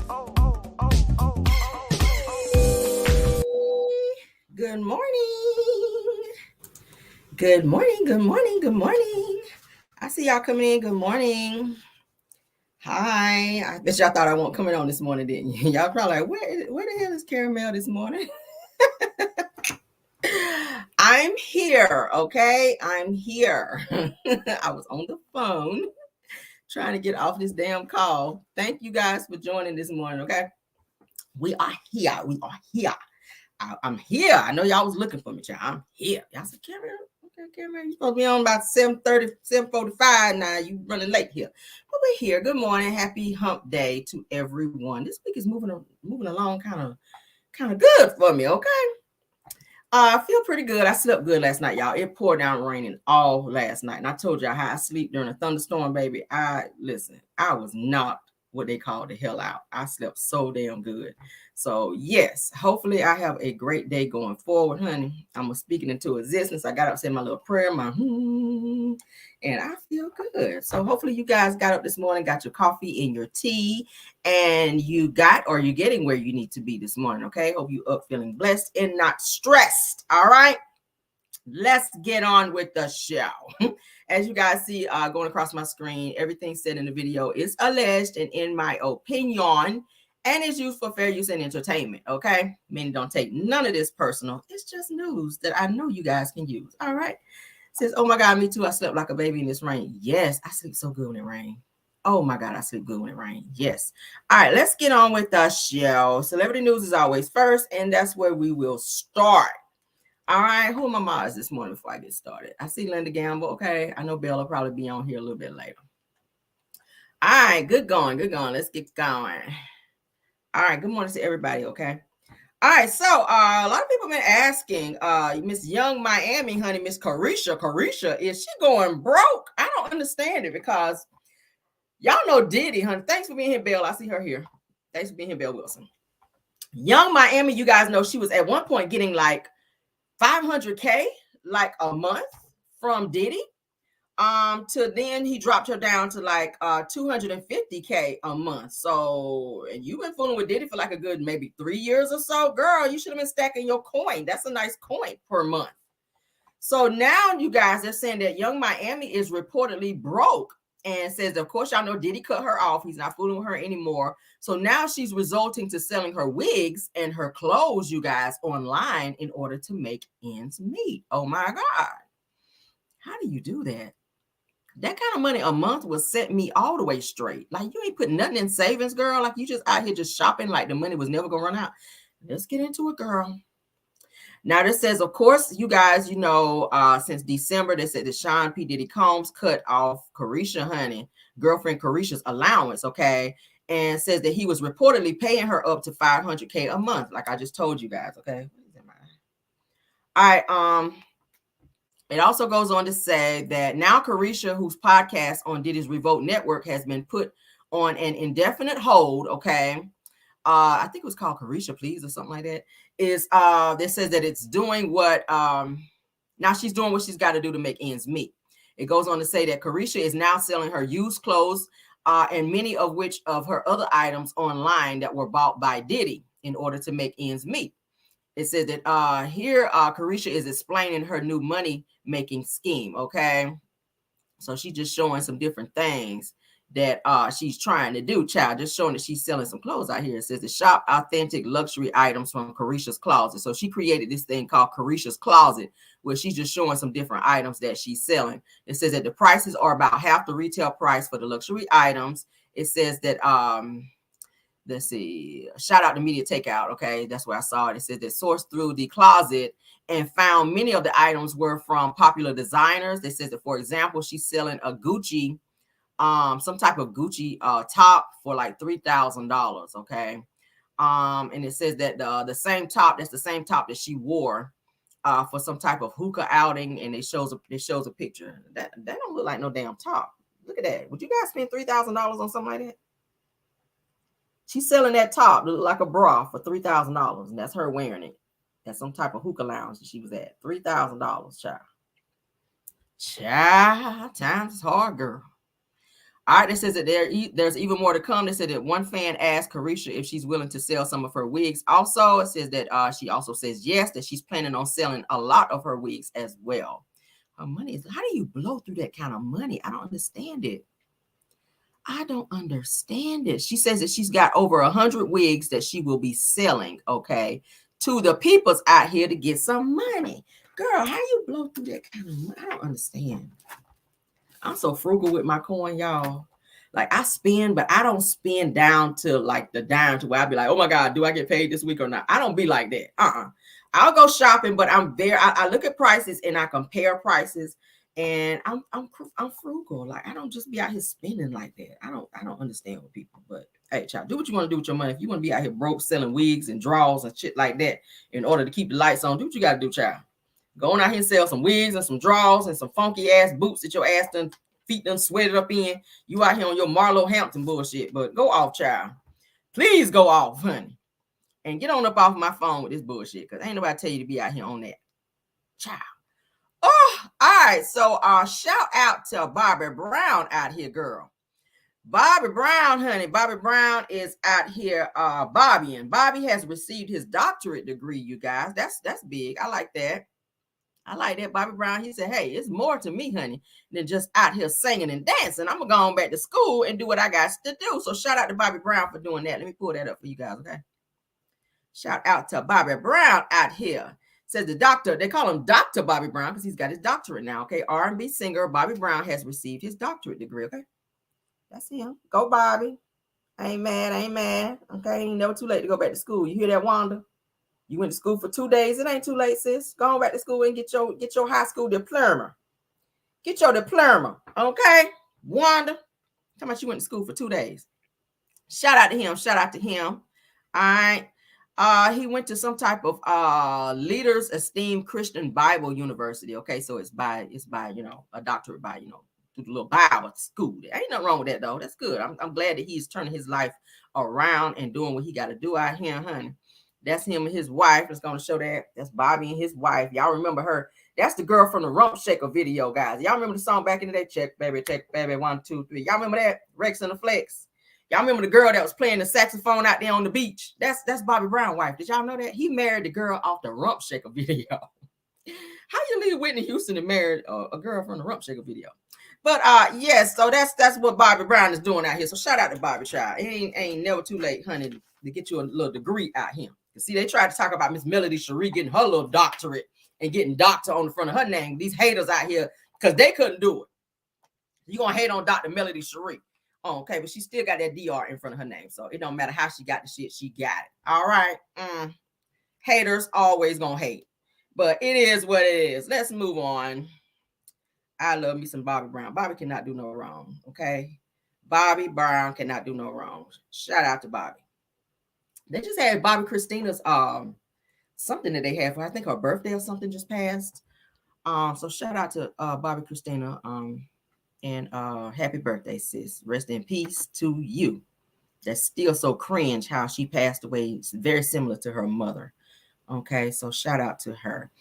Good morning. Good morning. Good morning. Good morning. I see y'all coming in. Good morning. Hi. I bet y'all thought I won't coming on this morning, didn't you? Y'all probably like, where the hell is Caramel this morning? I'm here, okay? I'm here. I was on the phone trying to get off this damn call. Thank you guys for joining this morning, okay? We are here. We are here. I'm here. I know y'all was looking for me, child. I'm here. Y'all said, Cameron, okay, Cameron, you supposed to be on about 7:30, 7:45 now. You running late here. But we're here. Good morning. Happy hump day to everyone. This week is moving along kind of good for me, okay? I feel pretty good. I slept good last night, y'all. It poured down raining all last night. And I told y'all how I sleep during a thunderstorm, baby. I was knocked what they call the hell out. I slept so damn good. So yes, hopefully I have a great day going forward, honey. I'm speaking into existence. I got up, said my little prayer, and I feel good. So hopefully you guys got up this morning, got your coffee and your tea, and you're getting where you need to be this morning. Okay. Hope you up feeling blessed and not stressed. All right. Let's get on with the show. As you guys see going across my screen, everything said in the video is alleged and in my opinion, and is used for fair use and entertainment. Okay. Meaning don't take none of this personal. It's just news that I know you guys can use. All right. Says, oh my God, me too. I slept like a baby in this rain. Yes, I sleep so good when it rains. Oh my God, I sleep good when it rains. Yes. All right, let's get on with the show. Celebrity news is always first, and that's where we will start. All right, who are my mods this morning before I get started? I see Linda Gamble. Okay, I know Bella will probably be on here a little bit later. All right, good going. Let's get going. All right, good morning to everybody. Okay. All right, so a lot of people have been asking, Miss Young Miami, honey, Miss Carisha, is she going broke? I don't understand it because y'all know Diddy, honey. Thanks for being here, Bill. I see her here. Thanks for being here, Bill Wilson. Young Miami, you guys know she was at one point getting like 500K like a month from Diddy. To then he dropped her down to like 250K a month. So, and you've been fooling with Diddy for like a good maybe 3 years or so. Girl, you should have been stacking your coin. That's a nice coin per month. So now you guys are saying that Young Miami is reportedly broke and says, of course, y'all know Diddy cut her off. He's not fooling with her anymore. So now she's resorting to selling her wigs and her clothes, you guys, online in order to make ends meet. Oh my God. How do you do that? That kind of money a month will set me all the way straight. Like you ain't put nothing in savings, girl. Like you just out here just shopping like the money was never gonna run out. Let's get into it, girl. Now this says, of course, you guys, you know, since December, they said that Sean P. Diddy Combs cut off Carisha, honey, girlfriend Carisha's allowance, okay, and says that he was reportedly paying her up to 500K a month, like I just told you guys, okay. All right, it also goes on to say that now Carisha, whose podcast on Diddy's Revolt Network has been put on an indefinite hold, okay. I think it was called Carisha Please or something like that. Is that says that it's doing what now she's doing what she's got to do to make ends meet. It goes on to say that Carisha is now selling her used clothes and many of which of her other items online that were bought by Diddy in order to make ends meet. It says that here Carisha is explaining her new money making scheme. Okay, so she's just showing some different things that she's trying to do, child. Just showing that she's selling some clothes out here. It says to shop authentic luxury items from Carisha's Closet. So she created this thing called Carisha's Closet, where she's just showing some different items that she's selling. It says that the prices are about half the retail price for the luxury items. It says that let's see, shout out to Media Takeout. Okay, that's where I saw it. It says that sourced through the closet and found many of the items were from popular designers. They says that, for example, she's selling a Gucci, some type of Gucci top for like $3,000. Okay, and it says that the same top, that's the same top that she wore for some type of hookah outing, and it shows a picture. That don't look like no damn top. Look at that. Would you guys spend $3,000 on something like that? She's selling that top that look like a bra for $3,000, and that's her wearing it. That's some type of hookah lounge that she was at. $3,000, child. Child, times is hard, girl. All right, it says that there's even more to come. They said that one fan asked Carisha if she's willing to sell some of her wigs. Also, it says that she also says yes, that she's planning on selling a lot of her wigs as well. Her money is, how do you blow through that kind of money? I don't understand it. I don't understand it. She says that she's got over 100 wigs that she will be selling, okay, to the peoples out here to get some money. Girl, how you blow through that kind of money? I don't understand. I'm so frugal with my coin, y'all. Like I spend, but I don't spend down to like the dime to where I'd be like, oh my God, do I get paid this week or not? I don't be like that. I'll go shopping, but I'm there. I look at prices and I compare prices, and I'm frugal. Like I don't just be out here spending like that. I don't understand with people. But hey, child, do what you want to do with your money. If you want to be out here broke selling wigs and draws and shit like that in order to keep the lights on, do what you got to do, child. Go on out here and sell some wigs and some draws and some funky ass boots that your ass done feet done sweated up in. You out here on your Marlowe Hampton bullshit, but go off, child. Please go off, honey. And get on up off my phone with this bullshit, because ain't nobody tell you to be out here on that. Child. Oh, all right. So shout out to Bobby Brown out here, girl. Bobby Brown, honey. Bobby Brown is out here Bobby has received his doctorate degree, you guys. That's big. I like that. I like that. Bobby Brown, he said, hey, it's more to me, honey, than just out here singing and dancing. I'm going to go on back to school and do what I got to do. So shout out to Bobby Brown for doing that. Let me pull that up for you guys, okay? Shout out to Bobby Brown out here. Says the doctor, they call him Dr. Bobby Brown because he's got his doctorate now, okay? R&B singer Bobby Brown has received his doctorate degree, okay? That's him. Go, Bobby. I ain't mad. Okay, ain't never too late to go back to school. You hear that, Wanda? You went to school for 2 days. It ain't too late, sis. Go on back to school and get your high school diploma. Get your diploma, okay? Wanda, how much you went to school for 2 days? Shout out to him. All right. He went to some type of Leaders Esteemed Christian Bible University. Okay, so it's by a doctorate by through the little Bible school. There ain't nothing wrong with that though. That's good. I'm glad that he's turning his life around and doing what he got to do out here, honey. That's him and his wife. It's going to show that. That's Bobby and his wife. Y'all remember her. That's the girl from the Rump Shaker video, guys. Y'all remember the song back in the day? Check, baby, 1, 2, 3. Y'all remember that? Rex and the Flex. Y'all remember the girl that was playing the saxophone out there on the beach? That's Bobby Brown's wife. Did y'all know that? He married the girl off the Rump Shaker video. How you leave Whitney Houston and married a girl from the Rump Shaker video? But yes, so that's what Bobby Brown is doing out here. So shout out to Bobby, child. It ain't never too late, honey, to get you a little degree out here. See, they tried to talk about Miss Melody Cherie getting her little doctorate and getting doctor on the front of her name. These haters out here, because they couldn't do it. You're going to hate on Dr. Melody Cherie. Oh, okay, but she still got that DR in front of her name. So it don't matter how she got the shit, she got it. All right. Haters always going to hate. But it is what it is. Let's move on. I love me some Bobby Brown. Bobby cannot do no wrong, okay? Bobby Brown cannot do no wrong. Shout out to Bobby. They just had Bobby Christina's something that they had for, I think her birthday or something just passed. So shout out to Bobby Christina and happy birthday, sis. Rest in peace to you. That's still so cringe how she passed away. It's very similar to her mother. Okay, so shout out to her.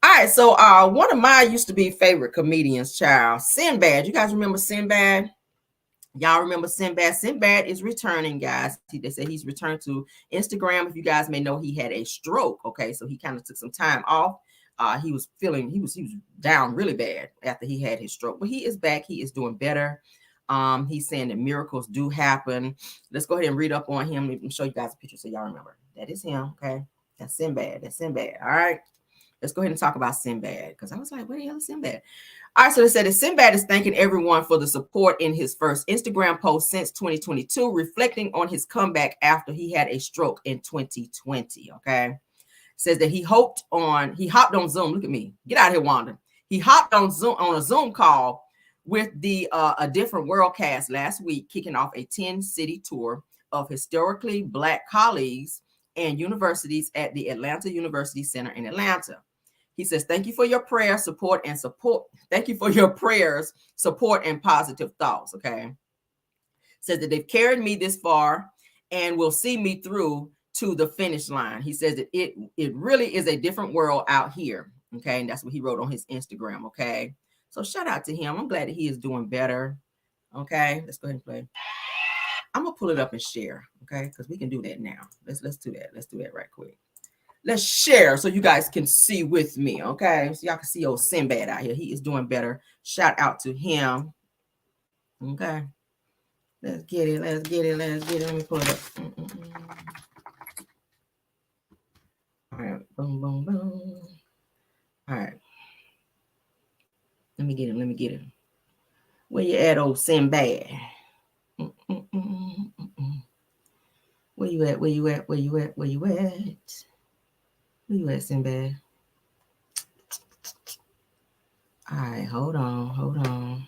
All right, so one of my used to be favorite comedians, child, Sinbad. You guys remember Sinbad? Y'all remember Sinbad? Sinbad is returning, guys. They said he's returned to Instagram. If you guys may know, he had a stroke. Okay, so he kind of took some time off. He was down really bad after he had his stroke, but he is back. He is doing better. He's saying that miracles do happen. Let's go ahead and read up on him. Let me show you guys a picture so y'all remember. That is him. Okay, that's Sinbad. All right. Let's go ahead and talk about Sinbad, because I was like, where the hell is Sinbad? All right, so they said that Sinbad is thanking everyone for the support in his first Instagram post since 2022, reflecting on his comeback after he had a stroke in 2020, okay? Says that he hopped on Zoom. Look at me. Get out of here, Wanda. He hopped on a Zoom call with the A Different World cast last week, kicking off a 10-city tour of historically Black colleagues and universities at the Atlanta University Center in Atlanta. He says, thank you for your prayer, support. Thank you for your prayers, support, and positive thoughts. Okay. Says that they've carried me this far and will see me through to the finish line. He says that it really is a different world out here. Okay. And that's what he wrote on his Instagram. Okay. So shout out to him. I'm glad that he is doing better. Okay, let's go ahead and play. I'm gonna pull it up and share, okay? Because we can do that now. Let's do that. Let's do that right quick. Let's share so you guys can see with me, okay? So y'all can see old Sinbad out here. He is doing better. Shout out to him. Okay. Let's get it. Let's get it. Let's get it. Let me pull it up. All right. Boom, boom, boom. All right. Let me get him. Let me get him. Where you at, old Sinbad? Where you at? Where you at? Where you at? Where you at? Where you at, Sinbad? All right. Hold on. Hold on.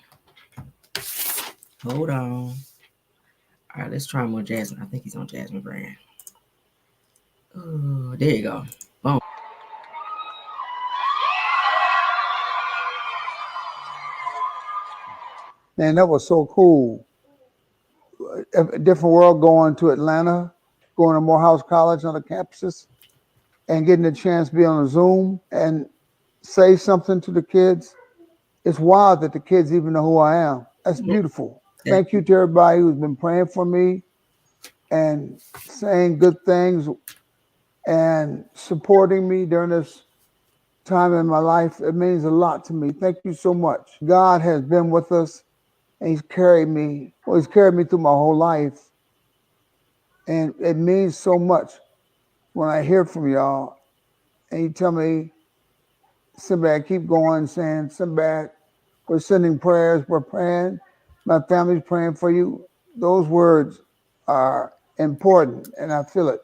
Hold on. All right. Let's try more Jasmine. I think he's on Jasmine brand. Oh, there you go. Boom. Man, that was so cool. A different world, going to Atlanta, going to Morehouse College on the campuses, and getting a chance to be on a Zoom and say something to the kids. It's wild that the kids even know who I am. That's beautiful. Thank you to everybody who's been praying for me and saying good things and supporting me during this time in my life. It means a lot to me. Thank you so much. God has been with us, and he's carried me. Well, he's carried me through my whole life. And it means so much when I hear from y'all and you tell me, Sinbad, keep going, saying, Sinbad, we're sending prayers, we're praying, my family's praying for you. Those words are important, and I feel it.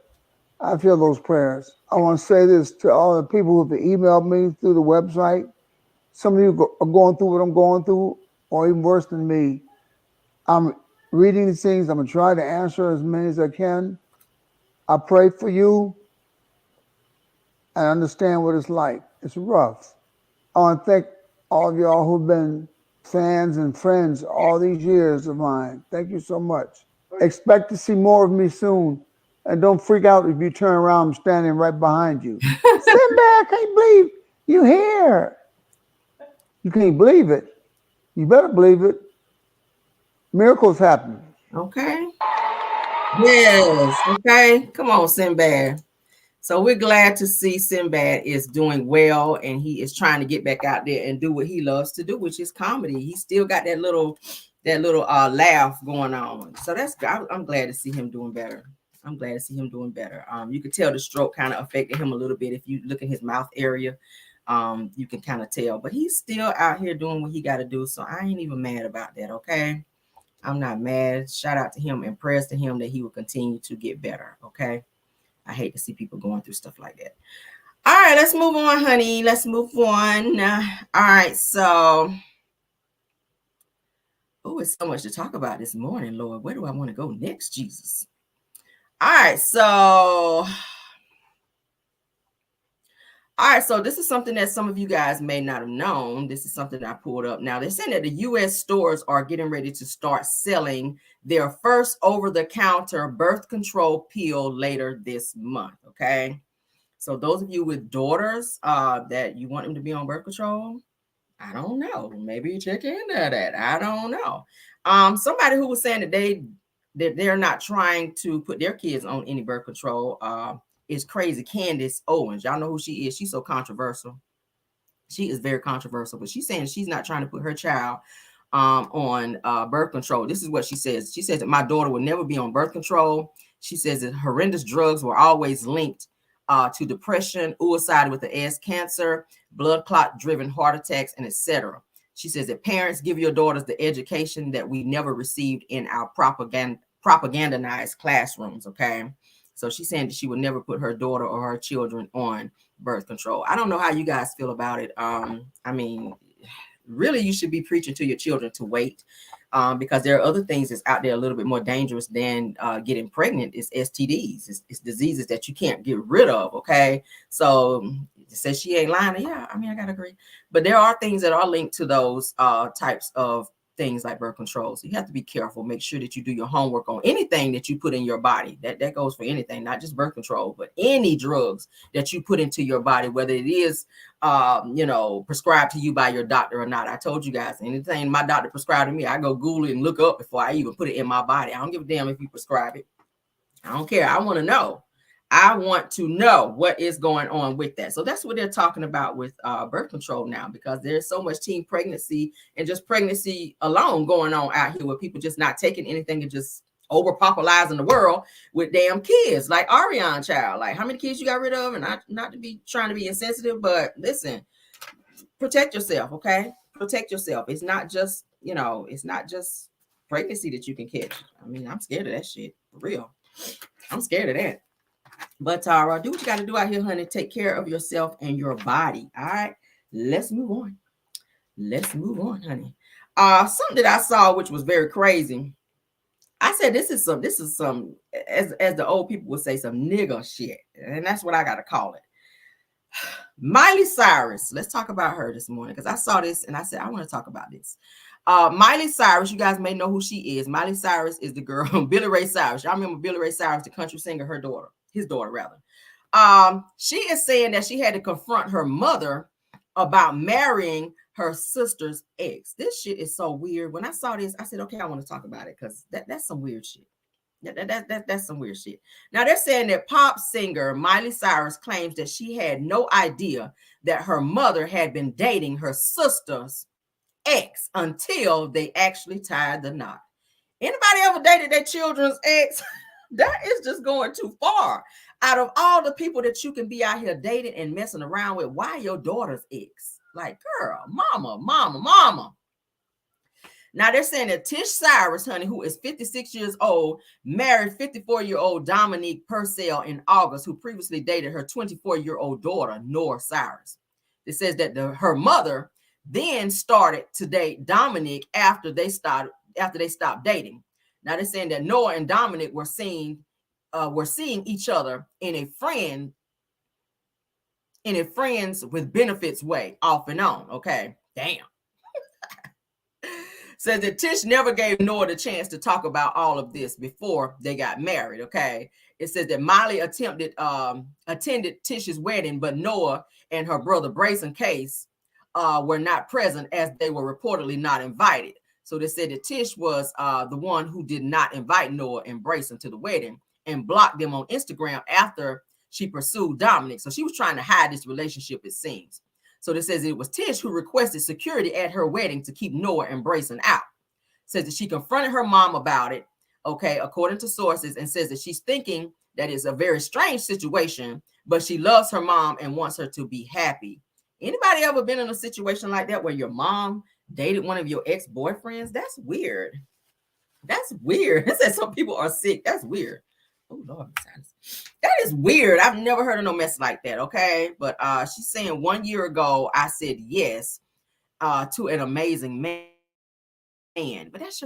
I feel those prayers. I want to say this to all the people who have emailed me through the website. Some of you are going through what I'm going through, or even worse than me. I'm reading these things. I'm going to try to answer as many as I can. I pray for you. I understand what it's like. It's rough. I want to thank all of y'all who've been fans and friends all these years of mine. Thank you so much. Expect to see more of me soon. And don't freak out if you turn around, I'm standing right behind you. Sinbad, I can't believe you here. You can't believe it. You better believe it. Miracles happen. Okay. Yes. Okay. Come on, Sinbad. So we're glad to see Sinbad is doing well, and he is trying to get back out there and do what he loves to do, which is comedy. He still got that little laugh going on. So that's good. I'm glad to see him doing better. I'm glad to see him doing better. You could tell the stroke kind of affected him a little bit. If you look in his mouth area, you can kind of tell. But he's still out here doing what he got to do. So I ain't even mad about that. Okay. I'm not mad. Shout out to him and prayers to him that he will continue to get better. Okay. I hate to see people going through stuff like that. All right, let's move on, honey. Let's move on. All right, so it's so much to talk about this morning, Lord. Where do I want to go next, Jesus? All right, so this is something that some of you guys may not have known. This is something I pulled up. Now, they're saying that the U.S. stores are getting ready to start selling their first over-the-counter birth control pill later this month, okay? So those of you with daughters that you want them to be on birth control, I don't know. Maybe check into that. I don't know. Somebody who was saying that they're not trying to put their kids on any birth control is crazy. Candace Owens. Y'all know who she is. She's so controversial. She is very controversial, but she's saying she's not trying to put her child on birth control. This is what she says. She says that my daughter will never be on birth control. She says that horrendous drugs were always linked to depression, suicide with the S, cancer, blood clot driven heart attacks, and etc. She says that parents, give your daughters the education that we never received in our propagandized classrooms. Okay. So she's saying that she would never put her daughter or her children on birth control. I don't know how you guys feel about it. I mean, really, you should be preaching to your children to wait because there are other things that's out there a little bit more dangerous than getting pregnant. It's STDs. It's diseases that you can't get rid of. Okay. So it says she ain't lying. Yeah, I mean, I gotta agree. But there are things that are linked to those types of things like birth control. So you have to be careful. Make sure that you do your homework on anything that you put in your body. That goes for anything, not just birth control, but any drugs that you put into your body, whether it is prescribed to you by your doctor or not. I told you guys, anything my doctor prescribed to me, I go Google it and look up before I even put it in my body. I don't give a damn if you prescribe it. I don't care. I want to know. I want to know what is going on with that. So that's what they're talking about with birth control now, because there's so much teen pregnancy and just pregnancy alone going on out here with people just not taking anything and just overpopularizing the world with damn kids like Arionne child. Like, how many kids you got rid of? And not to be trying to be insensitive, but listen, protect yourself, okay? Protect yourself. It's not just, it's not just pregnancy that you can catch. I mean, I'm scared of that shit, for real. I'm scared of that. But Tara, do what you got to do out here, honey. Take care of yourself and your body. All right, let's move on. Let's move on, honey. Something that I saw, which was very crazy. I said, this is some, as the old people would say, some nigga shit. And that's what I got to call it. Miley Cyrus. Let's talk about her this morning, because I saw this and I said, I want to talk about this. Miley Cyrus, you guys may know who she is. Miley Cyrus is the girl, Billy Ray Cyrus. Y'all remember Billy Ray Cyrus, the country singer, his daughter rather. She is saying that she had to confront her mother about marrying her sister's ex. This shit is so weird. When I saw this, I said, okay, I want to talk about it, because that's some weird shit. That's some weird shit. Now they're saying that pop singer Miley Cyrus claims that she had no idea that her mother had been dating her sister's ex until they actually tied the knot. Anybody ever dated their children's ex? That is just going too far. Out of all the people that you can be out here dating and messing around with, why your daughter's ex? Like, girl, mama. Now they're saying that Tish Cyrus, honey, who is 56 years old, married 54-year-old Dominique Purcell in August, who previously dated her 24-year-old daughter, Noah Cyrus. It says that her mother then started to date Dominique after they stopped dating. Now they're saying that Noah and Dominic were seeing each other in a friends with benefits way, off and on. Okay, damn. Says that Tish never gave Noah the chance to talk about all of this before they got married. Okay, it says that Miley attended Tish's wedding, but Noah and her brother Brayson Case were not present, as they were reportedly not invited. So they said that Tish was the one who did not invite Noah and Brayson to the wedding and blocked them on Instagram after she pursued Dominic. So she was trying to hide this relationship, it seems. So this says it was Tish who requested security at her wedding to keep Noah and Brayson out. Says that she confronted her mom about it, okay, according to sources, and says that she's thinking that it's a very strange situation, but she loves her mom and wants her to be happy. Anybody ever been in a situation like that where your mom dated one of your ex-boyfriends? That's weird. That's weird. It says some people are sick. That's weird. Oh, Lord. That is weird. I've never heard of no mess like that, okay? But she's saying 1 year ago, I said yes to an amazing man. But that's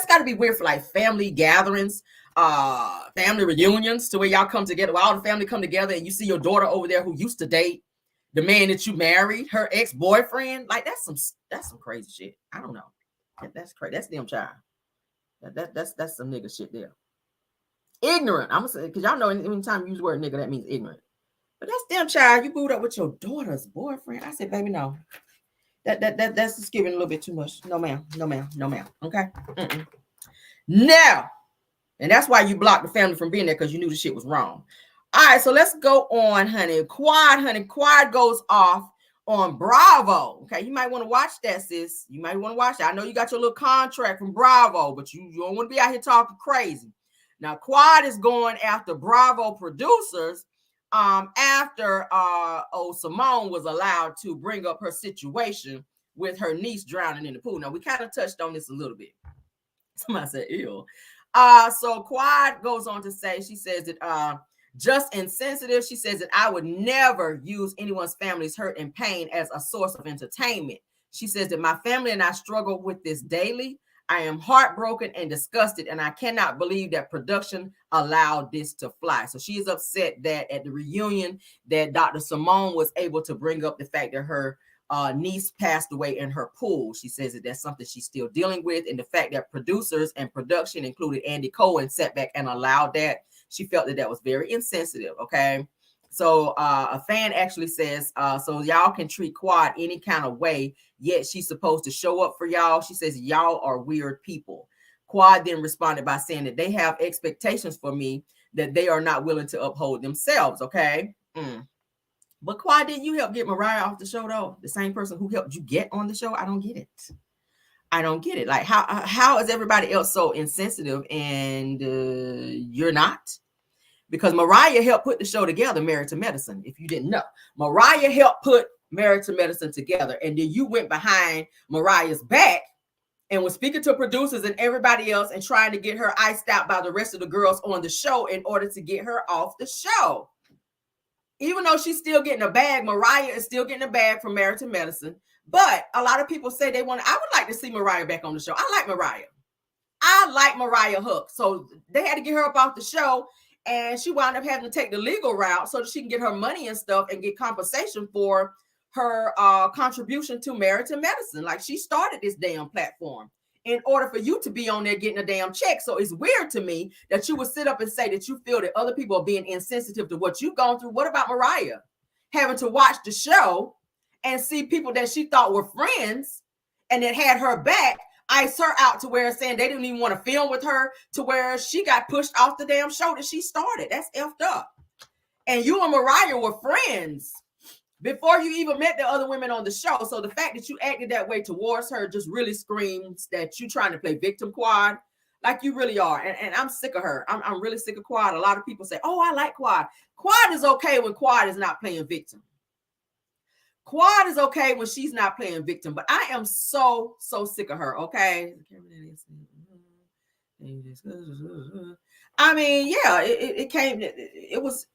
got to be weird for like family gatherings, family reunions, to where y'all come together, where all the family come together and you see your daughter over there who used to date the man that you married, her ex-boyfriend. Like, that's some crazy shit. I don't know. That's crazy. That's them child. That's some nigga shit there. Ignorant. I'm gonna say, because y'all know anytime you use the word nigga, that means ignorant. But that's them child. You booed up with your daughter's boyfriend. I said, baby, no. That's just giving a little bit too much. No, ma'am. Okay. Now, and that's why you blocked the family from being there, because you knew the shit was wrong. All right, so let's go on, honey. Quad goes off on Bravo. Okay, you might want to watch that, sis. You might want to watch that. I know you got your little contract from Bravo, but you don't want to be out here talking crazy. Now, Quad is going after Bravo producers after Simone was allowed to bring up her situation with her niece drowning in the pool. Now, we kind of touched on this a little bit. Somebody said, ew. So Quad goes on to say, she says that just insensitive. She says that I would never use anyone's family's hurt and pain as a source of entertainment. She says that my family and I struggle with this daily. I am heartbroken and disgusted, and I cannot believe that production allowed this to fly. So she is upset that at the reunion that Dr. Simone was able to bring up the fact that her niece passed away in her pool. She says that that's something she's still dealing with, and the fact that producers and production, including Andy Cohen, sat back and allowed that, she felt that was very insensitive. Okay, so a fan actually says, so y'all can treat Quad any kind of way, yet she's supposed to show up for y'all. She says y'all are weird people. Quad then responded by saying that they have expectations for me that they are not willing to uphold themselves. Okay. But Quad, didn't you help get Mariah off the show though? The same person who helped you get on the show? I don't get it. I don't get it. Like, how is everybody else so insensitive and you're not? Because Mariah helped put the show together, Married to Medicine. If you didn't know, Mariah helped put Married to Medicine together, and then you went behind Mariah's back and was speaking to producers and everybody else and trying to get her iced out by the rest of the girls on the show in order to get her off the show. Even though she's still getting a bag, Mariah is still getting a bag from Married to Medicine. But a lot of people say I would like to see Mariah back on the show. I like Mariah Hook. So they had to get her up off the show, and she wound up having to take the legal route so that she can get her money and stuff and get compensation for her contribution to Married to Medicine. Like, she started this damn platform in order for you to be on there getting a damn check. So it's weird to me that you would sit up and say that you feel that other people are being insensitive to what you've gone through. What about Mariah having to watch the show and see people that she thought were friends and that had her back ice her out to where saying they didn't even want to film with her, to where she got pushed off the damn show that she started? That's effed up. And you and Mariah were friends before you even met the other women on the show. So the fact that you acted that way towards her just really screams that you're trying to play victim, Quad, like you really are. And I'm sick of her. I'm really sick of Quad. A lot of people say, oh, I like Quad. Quad is okay when Quad is not playing victim. Quad is okay when she's not playing victim. But I am so sick of her, okay? I mean, yeah, it was...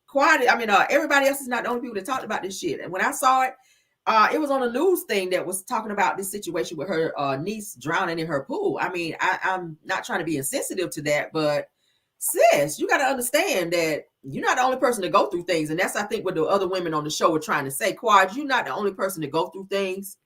Quad, I mean, everybody else is not the only people that talked about this shit. And when I saw it, it was on a news thing that was talking about this situation with her niece drowning in her pool. I mean, I'm not trying to be insensitive to that, but sis, you got to understand that you're not the only person to go through things. And that's, I think, what the other women on the show were trying to say. Quad, you're not the only person to go through things.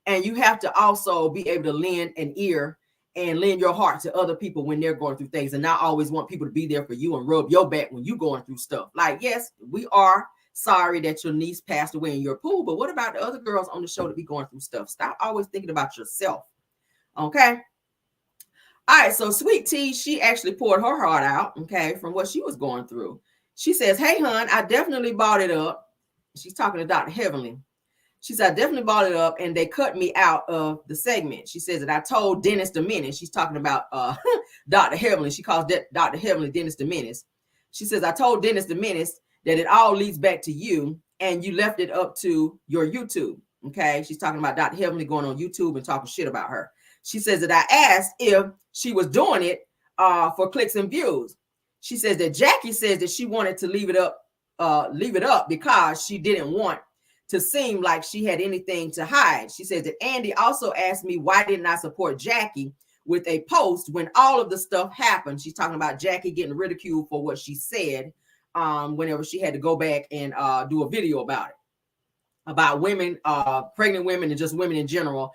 And you have to also be able to lend an ear and lend your heart to other people when they're going through things, and not always want people to be there for you and rub your back when you're going through stuff. Like, yes, we are sorry that your niece passed away in your pool, but what about the other girls on the show that be going through stuff? Stop always thinking about yourself. Okay. All right. So Sweet Tea, she actually poured her heart out, okay, from what she was going through. She says, hey, hon, I definitely bought it up. She's talking to Dr. Heavenly. She said, I definitely bought it up, and they cut me out of the segment. She says that I told Dennis the Menace. She's talking about Dr. Heavenly. She calls Dr. Heavenly Dennis the Menace. She says, I told Dennis the Menace that it all leads back to you, and you left it up to your YouTube. Okay. She's talking about Dr. Heavenly going on YouTube and talking shit about her. She says that I asked if she was doing it for clicks and views. She says that Jackie says that she wanted to leave it up because she didn't want to seem like she had anything to hide. She says that Andy also asked me why didn't I support Jackie with a post when all of the stuff happened. She's talking about Jackie getting ridiculed for what she said whenever she had to go back and do a video about it, about women, pregnant women, and just women in general,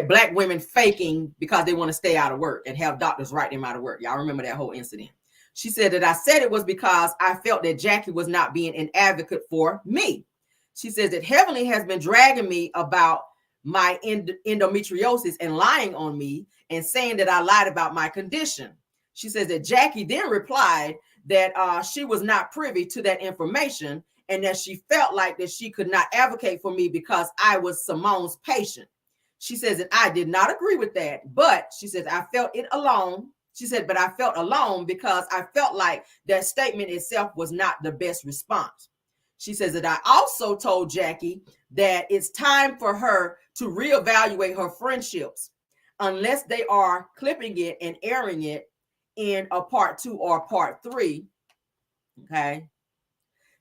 black women faking because they want to stay out of work and have doctors write them out of work. Y'all remember that whole incident. She said that I said it was because I felt that Jackie was not being an advocate for me. She says that Heavenly has been dragging me about my endometriosis and lying on me and saying that I lied about my condition. She says that Jackie then replied that she was not privy to that information and that she felt like that she could not advocate for me because I was Simone's patient. She says that I did not agree with that, but she says I felt it alone. She said, but I felt alone because I felt like that statement itself was not the best response. She says that I also told Jackie that it's time for her to reevaluate her friendships unless they are clipping it and airing it in a part 2 or part 3. Okay.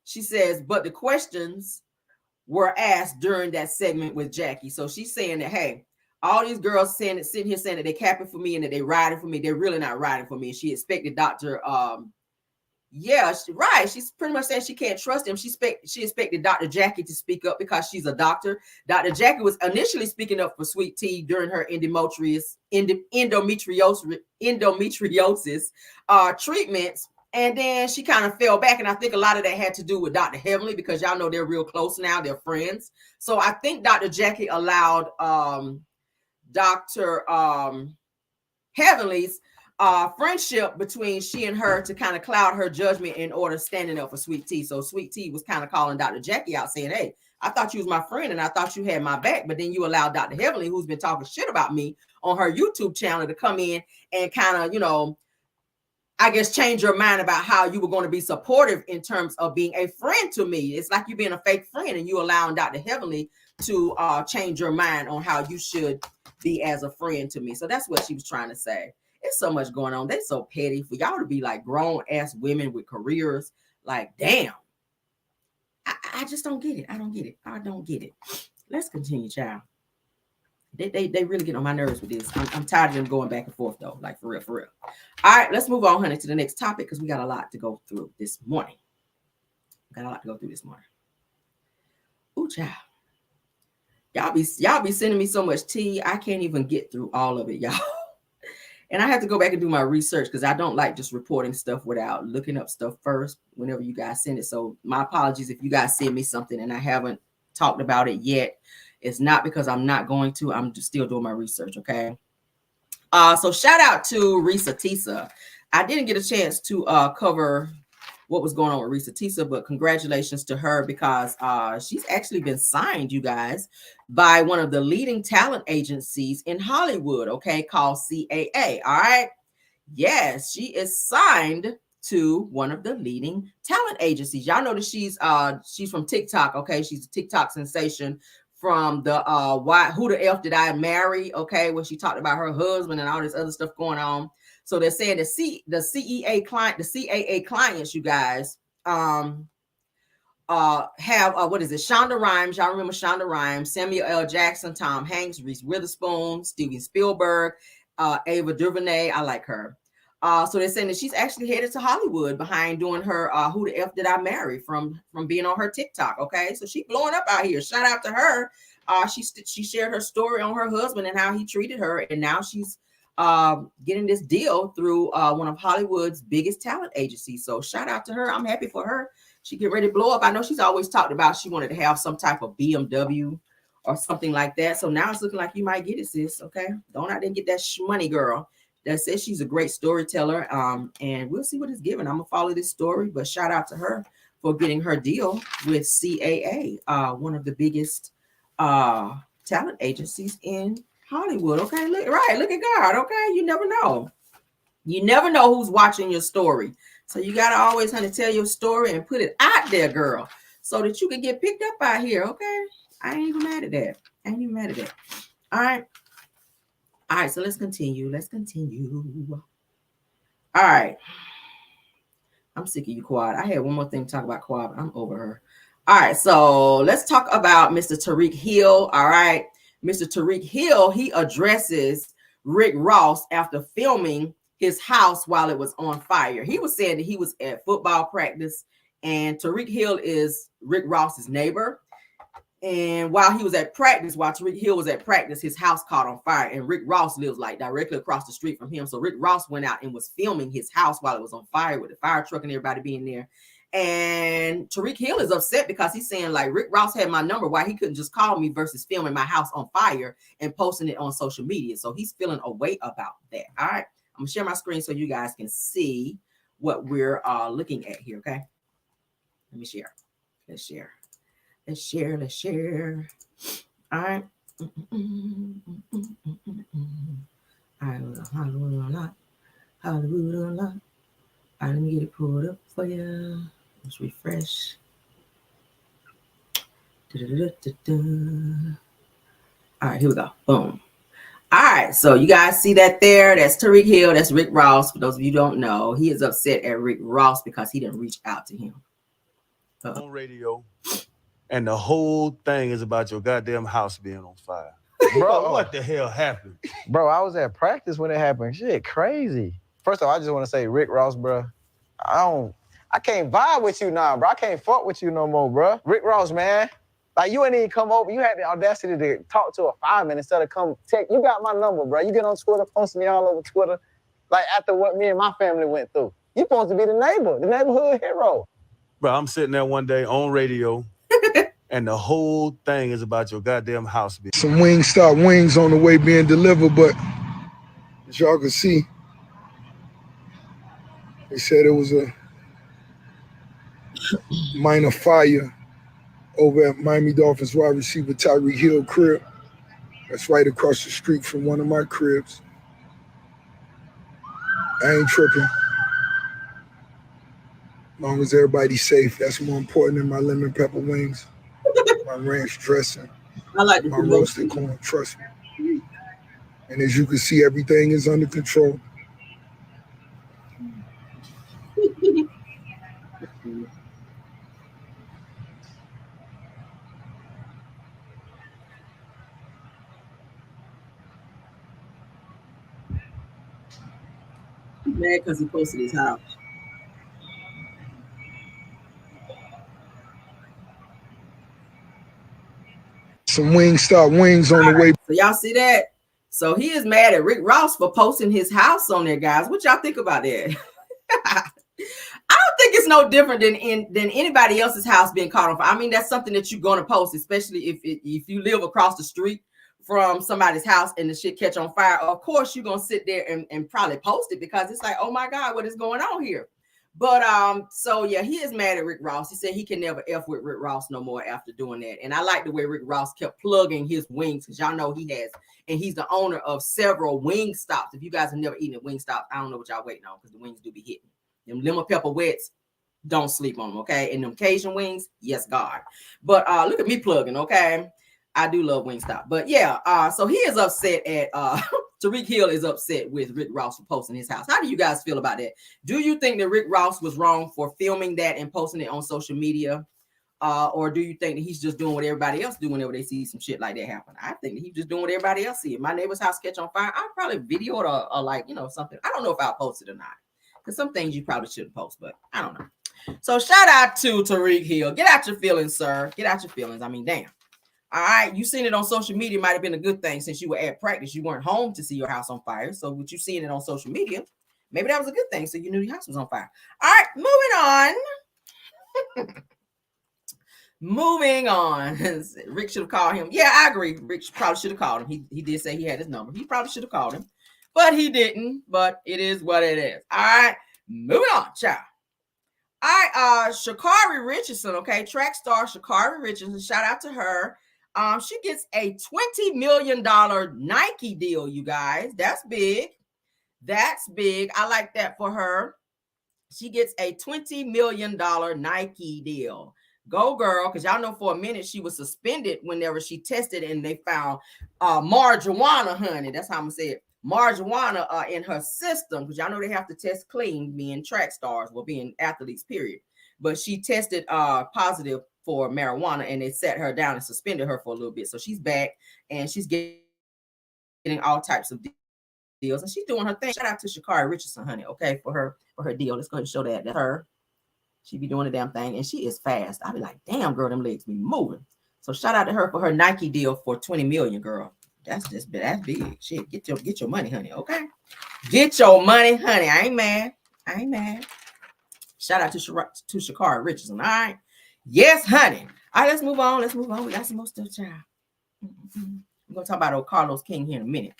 She says, but the questions were asked during that segment with Jackie. So she's saying that, hey, all these girls sitting here saying that they're capping for me and that they're riding for me. They're really not riding for me. And she expected Dr. Yeah, right. She's pretty much saying she can't trust him. She expected Dr. Jackie to speak up because she's a doctor. Dr. Jackie was initially speaking up for Sweet Tea during her endometriosis treatments. And then she kind of fell back. And I think a lot of that had to do with Dr. Heavenly, because y'all know they're real close now. They're friends. So I think Dr. Jackie allowed Dr. Heavenly's friendship between she and her to kind of cloud her judgment in order standing up for Sweet Tea. So Sweet Tea was kind of calling Dr. Jackie out, saying, hey, I thought you was my friend and I thought you had my back, but then you allowed Dr. Heavenly, who's been talking shit about me on her YouTube channel, to come in and kind of, you know, I guess change your mind about how you were going to be supportive in terms of being a friend to me. It's like you being a fake friend and you allowing Dr. Heavenly to change your mind on how you should be as a friend to me. So that's what she was trying to say. It's so much going on. They're so petty. For y'all to be like grown ass women with careers, like, damn. I just don't get it. I don't get it. I don't get it. Let's continue, child. They really get on my nerves with this. I'm tired of them going back and forth though. Like, for real, for real. All right, let's move on, honey, to the next topic, because we got a lot to go through this morning. Ooh, child. Y'all be sending me so much tea. I can't even get through all of it, y'all. And I have to go back and do my research, because I don't like just reporting stuff without looking up stuff first whenever you guys send it. So my apologies if you guys send me something and I haven't talked about it yet. It's not because I'm not going to. I'm just still doing my research, okay? So shout out to Reesa Teesa. I didn't get a chance to cover what was going on with Reesa Teesa, but congratulations to her, because she's actually been signed, you guys, by one of the leading talent agencies in Hollywood, okay, called CAA. All right. Yes, she is signed to one of the leading talent agencies. Y'all know that she's from TikTok, okay? She's a TikTok sensation from the Who the F Did I Marry, okay, when she talked about her husband and all this other stuff going on. So they're saying the CAA clients, you guys, have what is it? Shonda Rhimes. Y'all remember Shonda Rhimes, Samuel L. Jackson, Tom Hanks, Reese Witherspoon, Steven Spielberg, Ava DuVernay. I like her. So they're saying that she's actually headed to Hollywood behind doing her Who the F Did I Marry from being on her TikTok. Okay, so she's blowing up out here. Shout out to her. She shared her story on her husband and how he treated her, and now she's getting this deal through one of Hollywood's biggest talent agencies. So shout out to her. I'm happy for her. She get ready to blow up. I know she's always talked about she wanted to have some type of BMW or something like that. So now it's looking like you might get it, sis. Okay, don't out there and get that money, girl. That says she's a great storyteller, and we'll see what it's given. I'm gonna follow this story, but shout out to her for getting her deal with CAA, one of the biggest talent agencies in Hollywood. Okay, look at God. Okay, you never know who's watching your story, so you gotta always kind of tell your story and put it out there, girl, so that you can get picked up out here. Okay, I ain't even mad at that. All right, so let's continue. All right. I'm sick of you, Quad. I had one more thing to talk about Quad, but I'm over her. All right, so let's talk about Mr. Tariq Hill. All right. Mr. Tariq Hill, he addresses Rick Ross after filming his house while it was on fire. He was saying that he was at football practice, and Tariq Hill is Rick Ross's neighbor. And while Tariq Hill was at practice, his house caught on fire, and Rick Ross lives like directly across the street from him. So Rick Ross went out and was filming his house while it was on fire, with the fire truck and everybody being there. And Tariq Hill is upset because he's saying, like, Rick Ross had my number. Why he couldn't just call me versus filming my house on fire and posting it on social media. So he's feeling a way about that. All right. I'm gonna share my screen so you guys can see what we're looking at here. Okay. Let me share. Let's share. All right. Hollywood or not. Let me get it pulled up for you. Let's refresh. All right, here we go. Boom. All right, so you guys see that there? That's Tariq Hill. That's Rick Ross. For those of you who don't know, he is upset at Rick Ross because he didn't reach out to him. On radio, and the whole thing is about your goddamn house being on fire. Bro, what the hell happened? Bro, I was at practice when it happened. Shit, crazy. First of all, I just want to say, Rick Ross, bro, I I can't vibe with you now, bro. I can't fuck with you no more, bro. Rick Ross, man. Like, you ain't even come over. You had the audacity to talk to a fireman instead of come text. You got my number, bro. You get on Twitter, post me all over Twitter. Like, after what me and my family went through. You supposed to be the neighbor, the neighborhood hero. Bro, I'm sitting there one day on radio, and the whole thing is about your goddamn house. Some Wingstop wings on the way being delivered, but as y'all can see, they said it was a minor fire over at Miami Dolphins wide receiver Tariq Hill crib. That's right across the street from one of my cribs. I ain't tripping. As long as everybody's safe, that's more important than my lemon pepper wings, my ranch dressing, I like my roasted corn, trust me. And as you can see, everything is under control. Mad because he posted his house. Some Wingstop wings on the way. So y'all see that? So he is mad at Rick Ross for posting his house on there, guys. What y'all think about that? I don't think it's no different than anybody else's house being caught on fire. I mean, that's something that you're going to post, especially if you live across the street from somebody's house and the shit catch on fire. Of course, you're going to sit there and probably post it because it's like, oh my God, what is going on here? But so yeah, he is mad at Rick Ross. He said he can never F with Rick Ross no more after doing that. And I like the way Rick Ross kept plugging his wings, because y'all know he has, and he's the owner of several wing stops. If you guys have never eaten at wing stop, I don't know what y'all waiting on, because the wings do be hitting. Them lemon pepper wets, don't sleep on them, okay? And them Cajun wings, yes, God. But look at me plugging, okay? I do love Wingstop. But yeah, so he is upset at Tariq Hill is upset with Rick Ross for posting his house. How do you guys feel about that? Do you think that Rick Ross was wrong for filming that and posting it on social media? Or do you think that he's just doing what everybody else do whenever they see some shit like that happen? I think that he's just doing what everybody else see. If my neighbor's house catch on fire, I'll probably video it or like, you know, something. I don't know if I'll post it or not, because some things you probably shouldn't post, but I don't know. So shout out to Tariq Hill. Get out your feelings, sir. Get out your feelings. I mean, damn. All right, you seen it on social media might have been a good thing, since you were at practice. You weren't home to see your house on fire. So with you seeing it on social media, maybe that was a good thing. So you knew your house was on fire. All right, moving on. Moving on. Rick should have called him. Yeah, I agree. Rick probably should have called him. He did say he had his number. He probably should have called him, but he didn't. But it is what it is. All right, moving on, child. All right, Shakari Richardson, okay, track star Shakari Richardson. Shout out to her. She gets a $20 million Nike deal, you guys. That's big. That's big. I like that for her. She gets a $20 million Nike deal. Go, girl, because y'all know for a minute she was suspended whenever she tested and they found marijuana, honey. That's how I'm going to say it. Marijuana in her system, because y'all know they have to test clean being track stars, well, being athletes, period. But she tested positive for marijuana, and they sat her down and suspended her for a little bit. So she's back, and she's getting all types of deals, and she's doing her thing. Shout out to Shakari Richardson, honey, okay, for her deal. Let's go ahead and show that. That's her. She be doing the damn thing, and she is fast. I be like, damn, girl, them legs be moving. So shout out to her for her Nike deal for $20 million, girl. That's big. Shit, get your money, honey, okay? Get your money, honey. I ain't mad. Shout out to Shakari Richardson, all right? Yes, honey. All right, let's move on. We got some more stuff, child. We're going to talk about old Carlos King here in a minute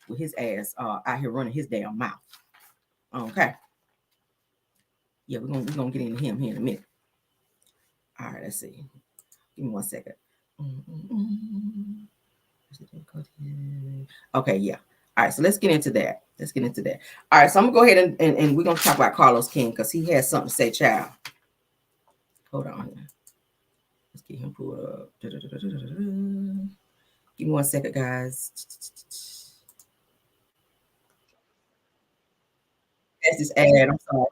with his ass out here running his damn mouth. Okay. Yeah, we're gonna get into him here in a minute. All right, let's see. Give me 1 second. Okay, yeah. All right, so let's get into that. All right, so I'm gonna go ahead and we're gonna talk about Carlos King, because he has something to say, child. Hold on here. Let's get him pulled up. Give me 1 second, guys. That's this ad. I'm sorry.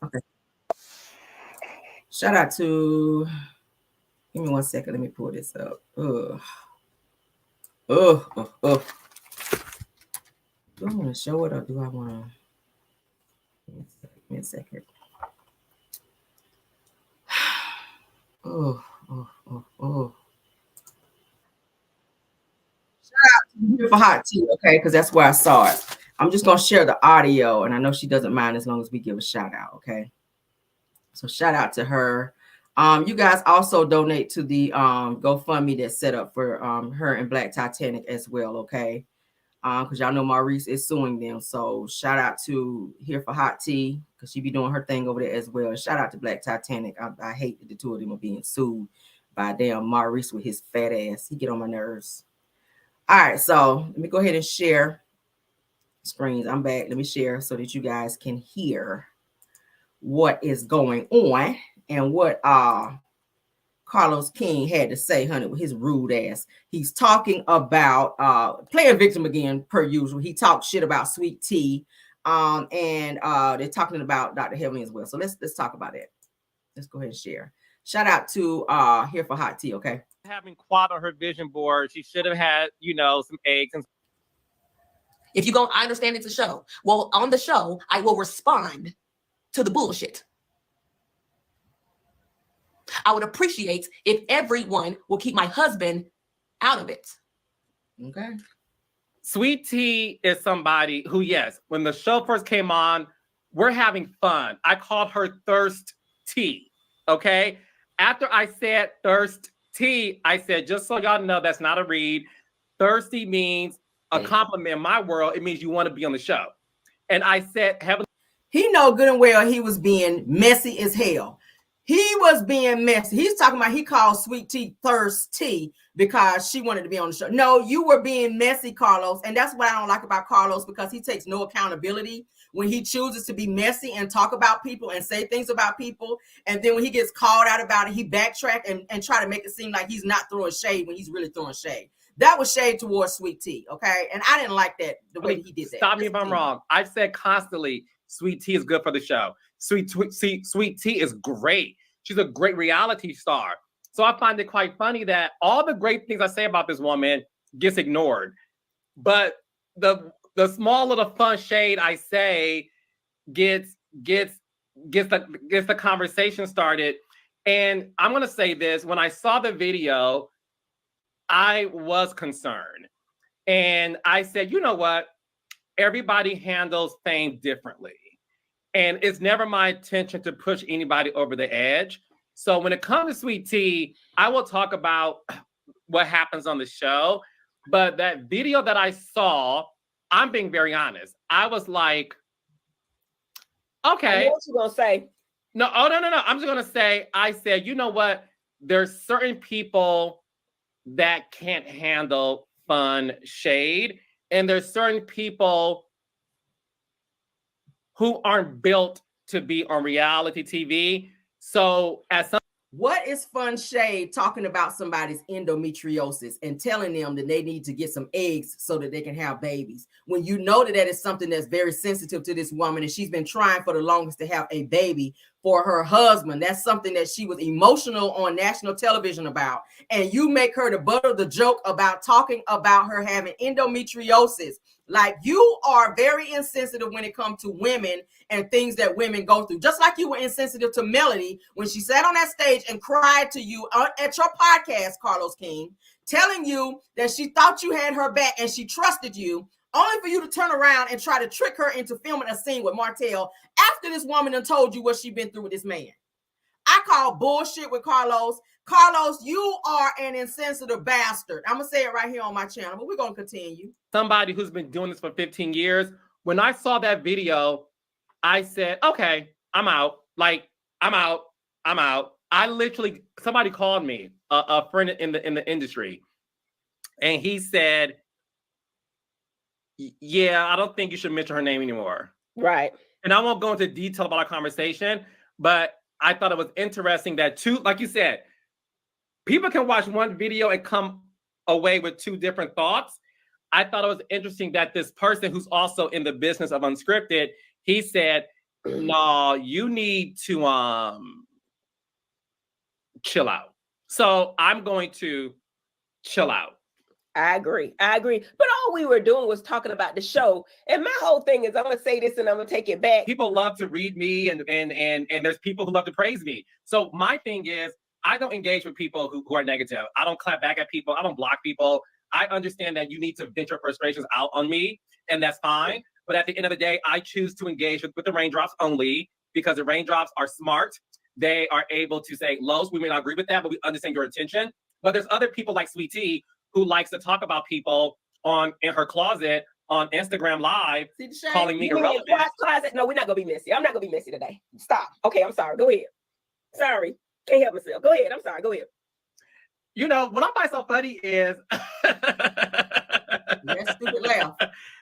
Okay. Shout out to. Give me 1 second. Let me pull this up. Do I want to show it or do I want to? Give me a second. Oh. Here for hot tea, okay? Because that's where I saw it. I'm just gonna share the audio, and I know she doesn't mind as long as we give a shout out, okay? So shout out to her. You guys also donate to the GoFundMe that's set up for her and Black Titanic as well, okay? Because y'all know Maurice is suing them. So shout out to Here for Hot Tea, because she be doing her thing over there as well. And shout out to Black Titanic. I hate that the two of them are being sued by damn Maurice with his fat ass. He get on my nerves. All right, so let me go ahead and share screens. I'm back. Let me share so that you guys can hear what is going on and what Carlos King had to say, honey, with his rude ass. He's talking about playing victim again, per usual. He talked shit about Sweet Tea, and they're talking about Dr. Heavenly as well. So let's talk about it. Let's go ahead and share. Shout out to Here for Hot Tea, okay? Having quad on her vision board, she should have had, some eggs. And if you go, I understand it's a show. Well, on the show, I will respond to the bullshit. I would appreciate if everyone will keep my husband out of it. Okay. Sweet Tea is somebody who, yes, when the show first came on, we're having fun. I called her Thirst Tea, okay? After I said Thirst Tea, I said, just so y'all know, that's not a read. Thirsty means a compliment in my world. It means you want to be on the show. And I said, he know good and well he was being messy as hell. He was being messy. He's talking about he called Sweet Tea Thirst Tea because she wanted to be on the show. No, you were being messy, Carlos. And that's what I don't like about Carlos, because he takes no accountability when he chooses to be messy and talk about people and say things about people. And then when he gets called out about it, he backtrack and try to make it seem like he's not throwing shade when he's really throwing shade. That was shade towards Sweet Tea, okay? And I didn't like that, the way he did that. Stop me if I'm wrong. I've said constantly, Sweet Tea is good for the show. Sweet Tea is great. She's a great reality star. So I find it quite funny that all the great things I say about this woman gets ignored. But the small little fun shade I say gets the conversation started. And I'm gonna say this: when I saw the video, I was concerned. And I said, you know what? Everybody handles fame differently. And it's never my intention to push anybody over the edge. So when it comes to Sweet Tea, I will talk about what happens on the show. But that video that I saw, I'm being very honest. I was like, okay. I know what you're going to say. No. I'm just going to say, I said, you know what? There's certain people that can't handle fun shade. And there's certain people who aren't built to be on reality TV. So what is fun shade talking about somebody's endometriosis and telling them that they need to get some eggs so that they can have babies, when you know that is something that's very sensitive to this woman, and she's been trying for the longest to have a baby for her husband? That's something that she was emotional on national television about, and you make her the butt of the joke about talking about her having endometriosis. Like, you are very insensitive when it comes to women and things that women go through. Just like you were insensitive to Melody when she sat on that stage and cried to you at your podcast, Carlos King, telling you that she thought you had her back and she trusted you, only for you to turn around and try to trick her into filming a scene with Martel after this woman done told you what she's been through with this man. I call bullshit with Carlos. Carlos, you are an insensitive bastard. I'm going to say it right here on my channel, but we're going to continue. Somebody who's been doing this for 15 years, when I saw that video, I said, okay, I'm out. Like, I'm out. I literally, somebody called me, a friend in the industry, and he said, yeah, I don't think you should mention her name anymore. Right. And I won't go into detail about our conversation, but I thought it was interesting that like you said, people can watch one video and come away with two different thoughts. I thought it was interesting that this person who's also in the business of unscripted, he said, no, you need to chill out. So I'm going to chill out. I agree. But all we were doing was talking about the show. And my whole thing is, I'm gonna say this and I'm gonna take it back. People love to read me and there's people who love to praise me. So my thing is, I don't engage with people who are negative. I don't clap back at people. I don't block people. I understand that you need to vent your frustrations out on me, and that's fine. But at the end of the day, I choose to engage with the raindrops only because the raindrops are smart. They are able to say, Lowe's, we may not agree with that, but we understand your intention. But there's other people like Sweet Tea who likes to talk about people in her closet on Instagram Live, calling me irrelevant. Closet? No, we're not gonna be messy. I'm not gonna be messy today. Stop. Okay, I'm sorry. Go ahead. Sorry. Can't help myself. Go ahead. I'm sorry. Go ahead. You know, what I find so funny is that stupid laugh.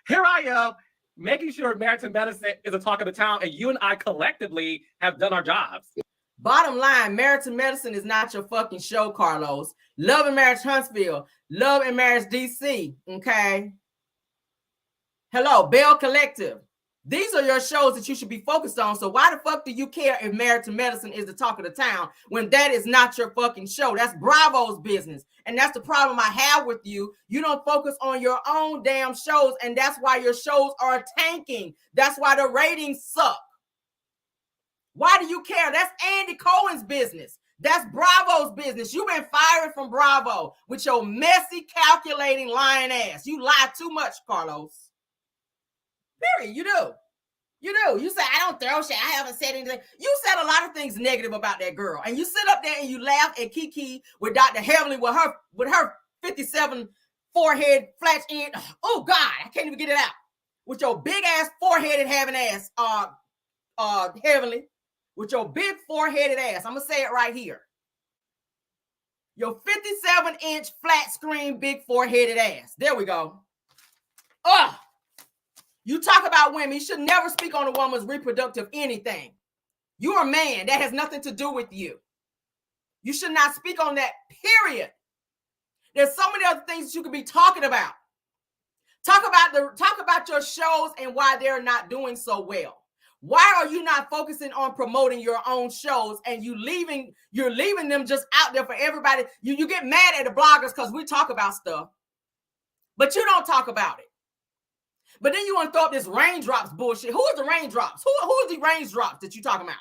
Here I am making sure Married to Medicine is a talk of the town, and you and I collectively have done our jobs. Bottom line, Married to Medicine is not your fucking show, Carlos. Love and Marriage Huntsville, Love and Marriage DC, okay? Hello, Bell Collective. These are your shows that you should be focused on. So why the fuck do you care if Married to Medicine is the talk of the town when that is not your fucking show? That's Bravo's business. And that's the problem I have with you. You don't focus on your own damn shows, and that's why your shows are tanking. That's why the ratings suck. Why do you care? That's Andy Cohen's business. That's Bravo's business. You've been fired from Bravo with your messy, calculating, lying ass. You lie too much, Carlos. Period. You do. You say, I don't throw shit. I haven't said anything. You said a lot of things negative about that girl. And you sit up there and you laugh at Kiki with Dr. Heavenly with her 57 forehead flat end. Oh God, I can't even get it out. With your big ass foreheaded having ass, Heavenly. With your big foreheaded ass. I'm gonna say it right here. Your 57-inch flat screen, big foreheaded ass. There we go. You talk about women. You should never speak on a woman's reproductive anything. You're a man. That has nothing to do with you. You should not speak on that, period. There's so many other things that you could be talking about. Talk about your shows and why they're not doing so well. Why are you not focusing on promoting your own shows and you're leaving them just out there for everybody? You get mad at the bloggers because we talk about stuff, but you don't talk about it. But then you want to throw up this raindrops bullshit. Who is the raindrops? Who is the raindrops that you talking about?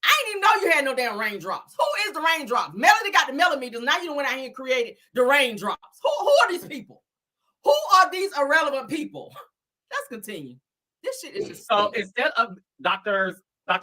I didn't even know you had no damn raindrops. Who is the raindrops? Melody got the millimeters. Now you went out here and created the raindrops. Who are these people? Who are these irrelevant people? Let's continue. This shit is just so instead of Dr.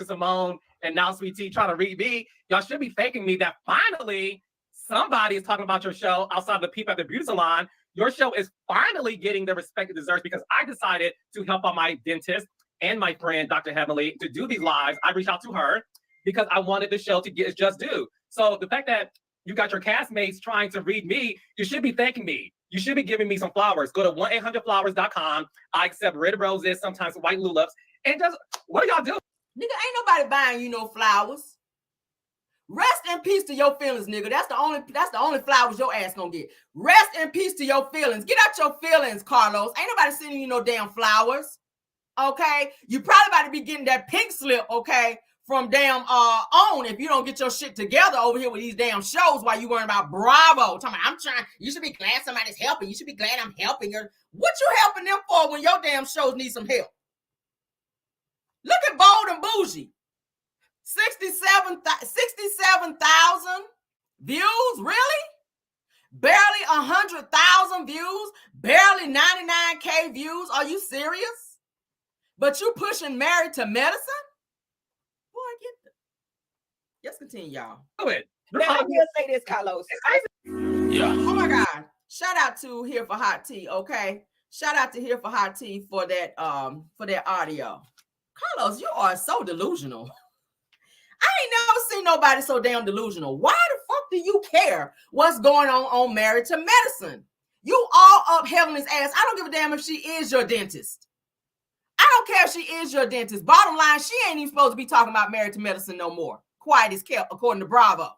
Simone and now Sweet Tea trying to read me, y'all should be thanking me that finally somebody is talking about your show outside of the people at the beauty salon. Your show is finally getting the respect it deserves because I decided to help out my dentist and my friend, Dr. Heavenly, to do these lives. I reached out to her because I wanted the show to get its just due. So the fact that you got your castmates trying to read me, you should be thanking me. You should be giving me some flowers. Go to 1-800-flowers.com. I accept red roses, sometimes white lulips. And just, what do y'all do? Nigga, ain't nobody buying you no flowers. Rest in peace to your feelings, nigga. That's the only flowers your ass gonna get. Rest in peace to your feelings. Get out your feelings, Carlos. Ain't nobody sending you no damn flowers. Okay? You probably about to be getting that pink slip, okay, from damn OWN if you don't get your shit together over here with these damn shows while you worrying about Bravo. Talking about, you should be glad somebody's helping. You should be glad I'm helping her. What you helping them for when your damn shows need some help? Look at Bold and Bougie. 67,000 views? Really? Barely 100,000 views? Barely 99K views? Are you serious? But you pushing Married to Medicine? Boy, get them. Let's continue, y'all. Do it. Now, I will say this, Carlos. Yeah. Oh my God. Shout out to Here for Hot Tea, okay? Shout out to Here for Hot Tea for that audio. Carlos, you are so delusional. I ain't never seen nobody so damn delusional. Why the fuck do you care what's going on Married to Medicine? You all up Heavenly's ass. I don't give a damn if she is your dentist. I don't care if she is your dentist. Bottom line, she ain't even supposed to be talking about Married to Medicine no more. Quiet as kept, according to Bravo.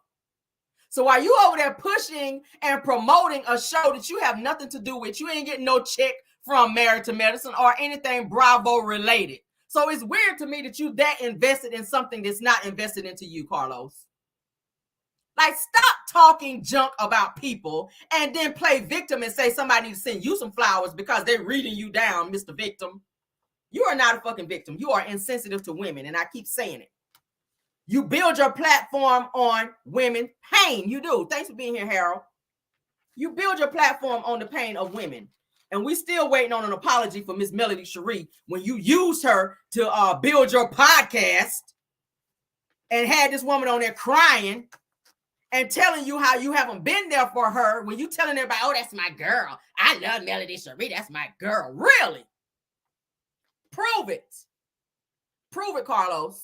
So while you over there pushing and promoting a show that you have nothing to do with, you ain't getting no check from Married to Medicine or anything Bravo related. So it's weird to me that you that invested in something that's not invested into you, Carlos. Like, stop talking junk about people and then play victim and say somebody needs to send you some flowers because they're reading you down, Mr. Victim. You are not a fucking victim. You are insensitive to women, and I keep saying it. You build your platform on women pain. You do. Thanks for being here, Harold. You build your platform on the pain of women. And we still waiting on an apology for Miss Melody Cherie when you used her to build your podcast and had this woman on there crying and telling you how you haven't been there for her when you telling everybody, oh, that's my girl. I love Melody Cherie. That's my girl. Really? Prove it. Prove it, Carlos.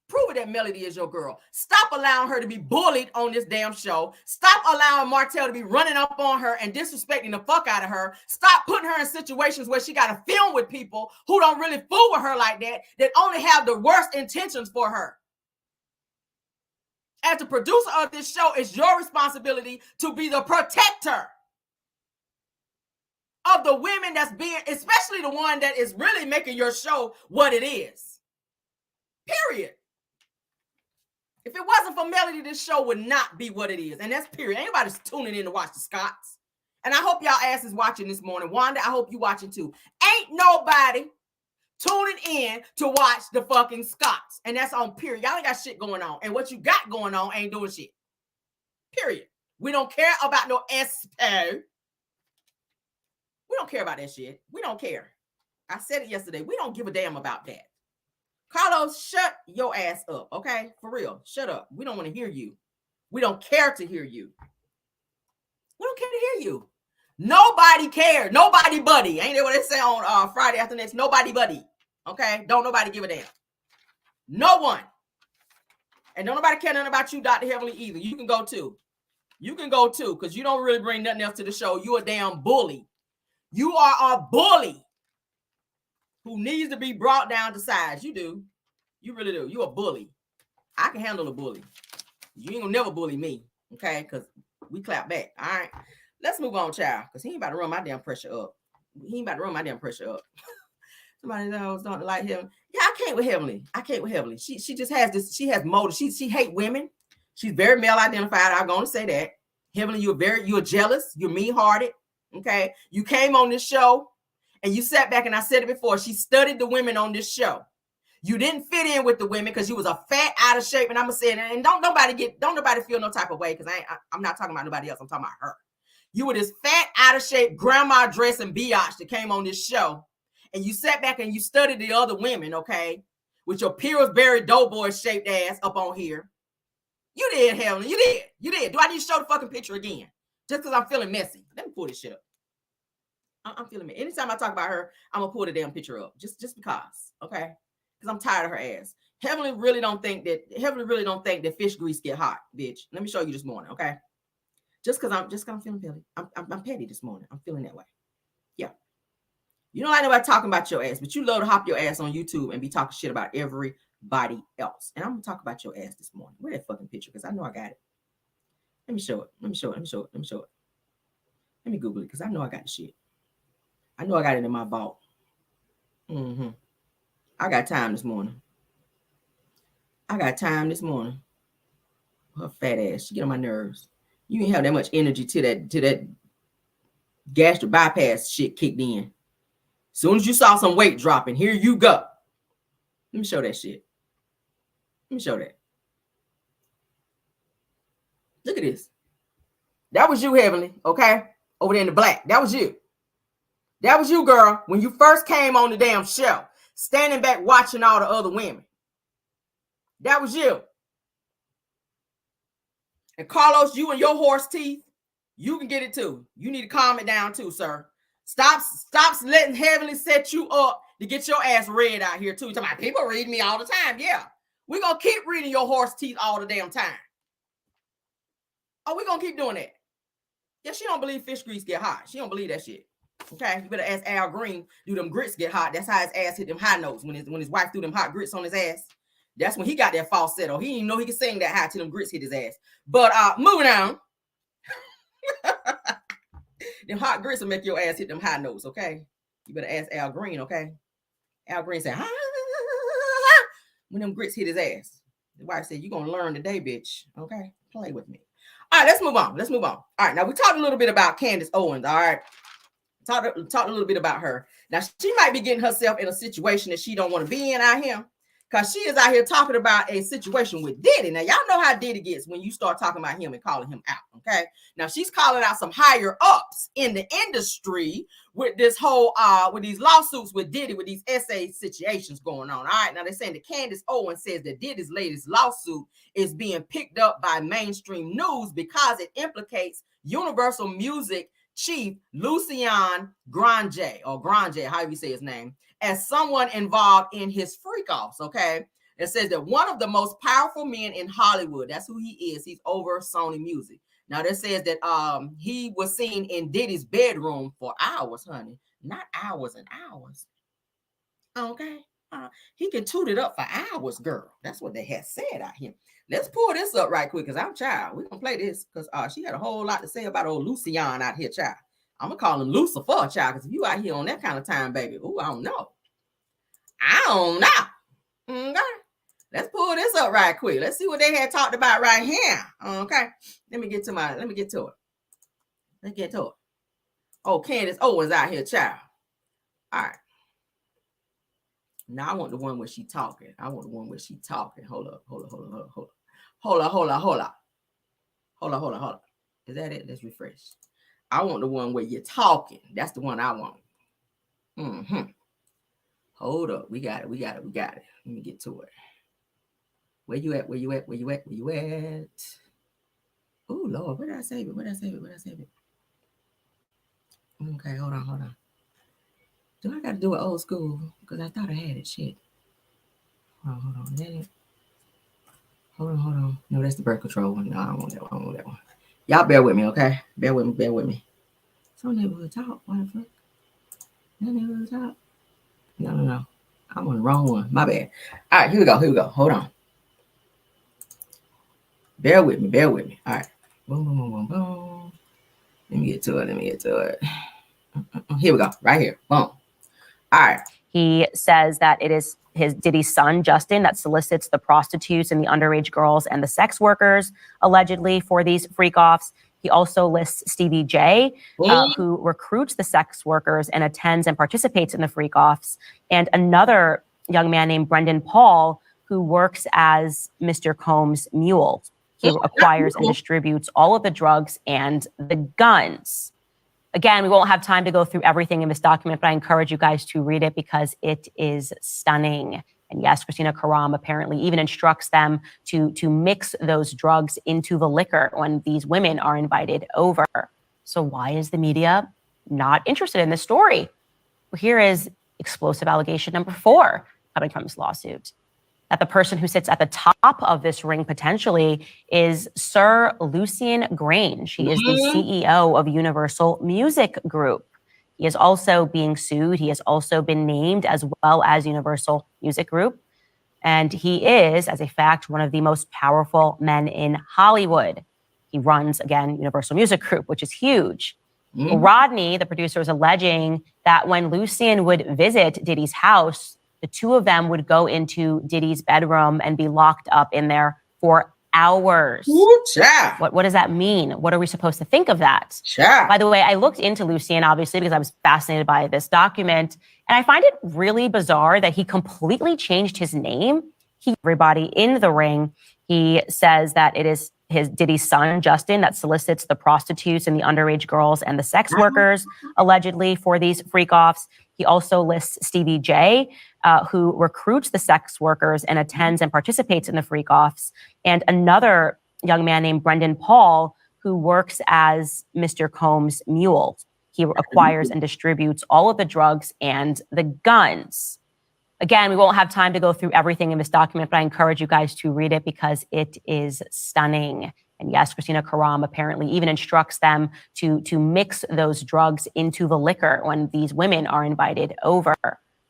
Prove it that Melody is your girl. Stop allowing her to be bullied on this damn show. Stop allowing Martel to be running up on her and disrespecting the fuck out of her. Stop putting her in situations where she got to film with people who don't really fool with her like that only have the worst intentions for her. As the producer of this show, it's your responsibility to be the protector of the women that's being, especially the one that is really making your show what it is. Period. If it wasn't for Melody, this show would not be what it is. And that's period. Anybody's tuning in to watch the Scotts. And I hope y'all ass is watching this morning. Wanda, I hope you watching too. Ain't nobody tuning in to watch the fucking Scotts. And that's on period. Y'all ain't got shit going on. And what you got going on ain't doing shit. Period. We don't care about no SPO. We don't care about that shit. We don't care. I said it yesterday. We don't give a damn about that. Carlos, shut your ass up, okay? For real, shut up. We don't want to hear you. We don't care to hear you. We don't care to hear you. Nobody cares. Nobody buddy. Ain't that what they say on Friday after next? Nobody buddy, okay? Don't nobody give a damn. No one. And don't nobody care nothing about you, Dr. Heavenly, either. You can go too. You can go too, because you don't really bring nothing else to the show. You a damn bully. You are a bully who needs to be brought down to size. You do. You really do. You a bully. I can handle a bully. You ain't gonna never bully me, okay? Because we clap back, all right? Let's move on, child, because he ain't about to run my damn pressure up. He ain't about to run my damn pressure up. Somebody knows don't like him. Yeah, I can't with Heavenly. I can't with Heavenly. She just has this, she has motive. She hate women. She's very male identified. I'm gonna say that. Heavenly, you're jealous, you're mean-hearted, okay? You came on this show. And you sat back, and I said it before, she studied the women on this show. You didn't fit in with the women because you was a fat, out of shape. And I'm gonna say it, and don't nobody feel no type of way, because I'm not talking about nobody else. I'm talking about her. You were this fat, out of shape, grandma dressing biatch that came on this show. And you sat back and you studied the other women, okay? With your Pillsbury Doughboy shaped ass up on here. You did, Helen. You did. You did. Do I need to show the fucking picture again? Just because I'm feeling messy. Let me pull this shit up. I'm feeling it. Anytime I talk about her, I'm gonna pull the damn picture up, just because, okay? Because I'm tired of her ass. Heavenly really don't think that fish grease get hot, bitch. Let me show you this morning, okay? Just because I'm feeling petty. I'm petty this morning. I'm feeling that way. Yeah. You don't like nobody talking about your ass, but you love to hop your ass on YouTube and be talking shit about everybody else. And I'm gonna talk about your ass this morning. Where that fucking picture? Because I know I got it. Let me show it. Let me show it. Let me Google it because I know I got the shit. I know I got it in my vault. I got time this morning. Her fat ass. She get on my nerves. You didn't have that much energy to that gastric bypass shit kicked in. As soon as you saw some weight dropping, here you go. Let me show that shit. Let me show that. Look at this. That was you, Heavenly, okay? Over there in the black. That was you. That was you, girl, when you first came on the damn show, standing back watching all the other women. That was you. And Carlos, you and your horse teeth, you can get it too. You need to calm it down too, sir. Stop letting Heavenly set you up to get your ass read out here too. You're talking about people read me all the time. Yeah. We're going to keep reading your horse teeth all the damn time. Oh, we're going to keep doing that. Yeah, she don't believe fish grease get hot. She don't believe that shit. Okay, you better ask Al Green, do them grits get hot? That's how his ass hit them high notes. When his wife threw them hot grits on his ass, that's when he got that falsetto. He didn't know he could sing that high till them grits hit his ass. But moving on. Them hot grits will make your ass hit them high notes, okay? You better ask Al Green, okay? Al Green said, when them grits hit his ass. The wife said, "You're gonna learn today, bitch. Okay, play with me." All right, let's move on. Let's move on. All right, now we talked a little bit about Candace Owens. All right, talked a little bit about her. Now she might be getting herself in a situation that she don't want to be in out here, because she is out here talking about a situation with Diddy. Now y'all know how Diddy gets when you start talking about him and calling him out. Okay, now she's calling out some higher ups in the industry with this whole with these lawsuits with Diddy, with these SA situations going on. All right, now they're saying that Candace Owens says that Diddy's latest lawsuit is being picked up by mainstream news because it implicates Universal Music chief Lucian Grange, or Grange, however you say his name, as someone involved in his freak offs. Okay, it says that one of the most powerful men in Hollywood, that's who he is, he's over Sony Music. Now that says that he was seen in Diddy's bedroom for hours, honey, not hours and hours. Okay, he can toot it up for hours, girl. That's what they had said out here. Let's pull this up right quick, because I'm child. We're gonna play this because she had a whole lot to say about old Lucian out here, child. I'm gonna call him Lucifer, child, because if you out here on that kind of time, baby, oh, I don't know. Okay. Let's pull this up right quick. Let's see what they had talked about right here. Okay. Let me get to it. Let's get to it. Oh, Candace Owens out here, child. All right. Now I want the one where she talking. Hold up. Is that it? Let's refresh. I want the one where you're talking. That's the one I want. Hold up. We got it. Let me get to it. Where you at? Oh, Lord. Where did I save it? Okay, hold on. Do I got to do it old school? Because I thought I had it. Shit. Hold on. Is that it? Hold on. No, that's the birth control one. No, I don't want that one. Y'all bear with me, okay? Bear with me. So neighborhood talk. What the fuck? Neighborhood talk? No. I'm on the wrong one. My bad. All right, here we go. Hold on. Bear with me. All right. Boom. Let me get to it. Here we go. Right here. Boom. All right. He says that it is his Diddy's son, Justin, that solicits the prostitutes and the underage girls and the sex workers, allegedly, for these freak-offs. He also lists Stevie J, who recruits the sex workers and attends and participates in the freak-offs, and another young man named Brendan Paul, who works as Mr. Combs' mule. He acquires and distributes all of the drugs and the guns. Again, we won't have time to go through everything in this document, but I encourage you guys to read it because it is stunning. And yes, Christina Karam apparently even instructs them to mix those drugs into the liquor when these women are invited over. So why is the media not interested in this story? Well, here is explosive allegation number 4 coming from this lawsuit. That the person who sits at the top of this ring potentially is Sir Lucian Grange. He is the CEO of Universal Music Group. He is also being sued. He has also been named as well as Universal Music Group. And he is, as a fact, one of the most powerful men in Hollywood. He runs, again, Universal Music Group, which is huge. Well, Rodney, the producer, is alleging that when Lucian would visit Diddy's house, the two of them would go into Diddy's bedroom and be locked up in there for hours. What does that mean? What are we supposed to think of that? By the way, I looked into Lucian, obviously, because I was fascinated by this document. And I find it really bizarre that he completely changed his name. Everybody in the ring, he says that it is his Diddy's son, Justin, that solicits the prostitutes and the underage girls and the sex workers, allegedly, for these freak-offs. He also lists Stevie J, who recruits the sex workers and attends and participates in the freak-offs, and another young man named Brendan Paul, who works as Mr. Combs' mule. He acquires and distributes all of the drugs and the guns. Again, we won't have time to go through everything in this document, but I encourage you guys to read it because it is stunning. And yes, Christina Karam apparently even instructs them to mix those drugs into the liquor when these women are invited over.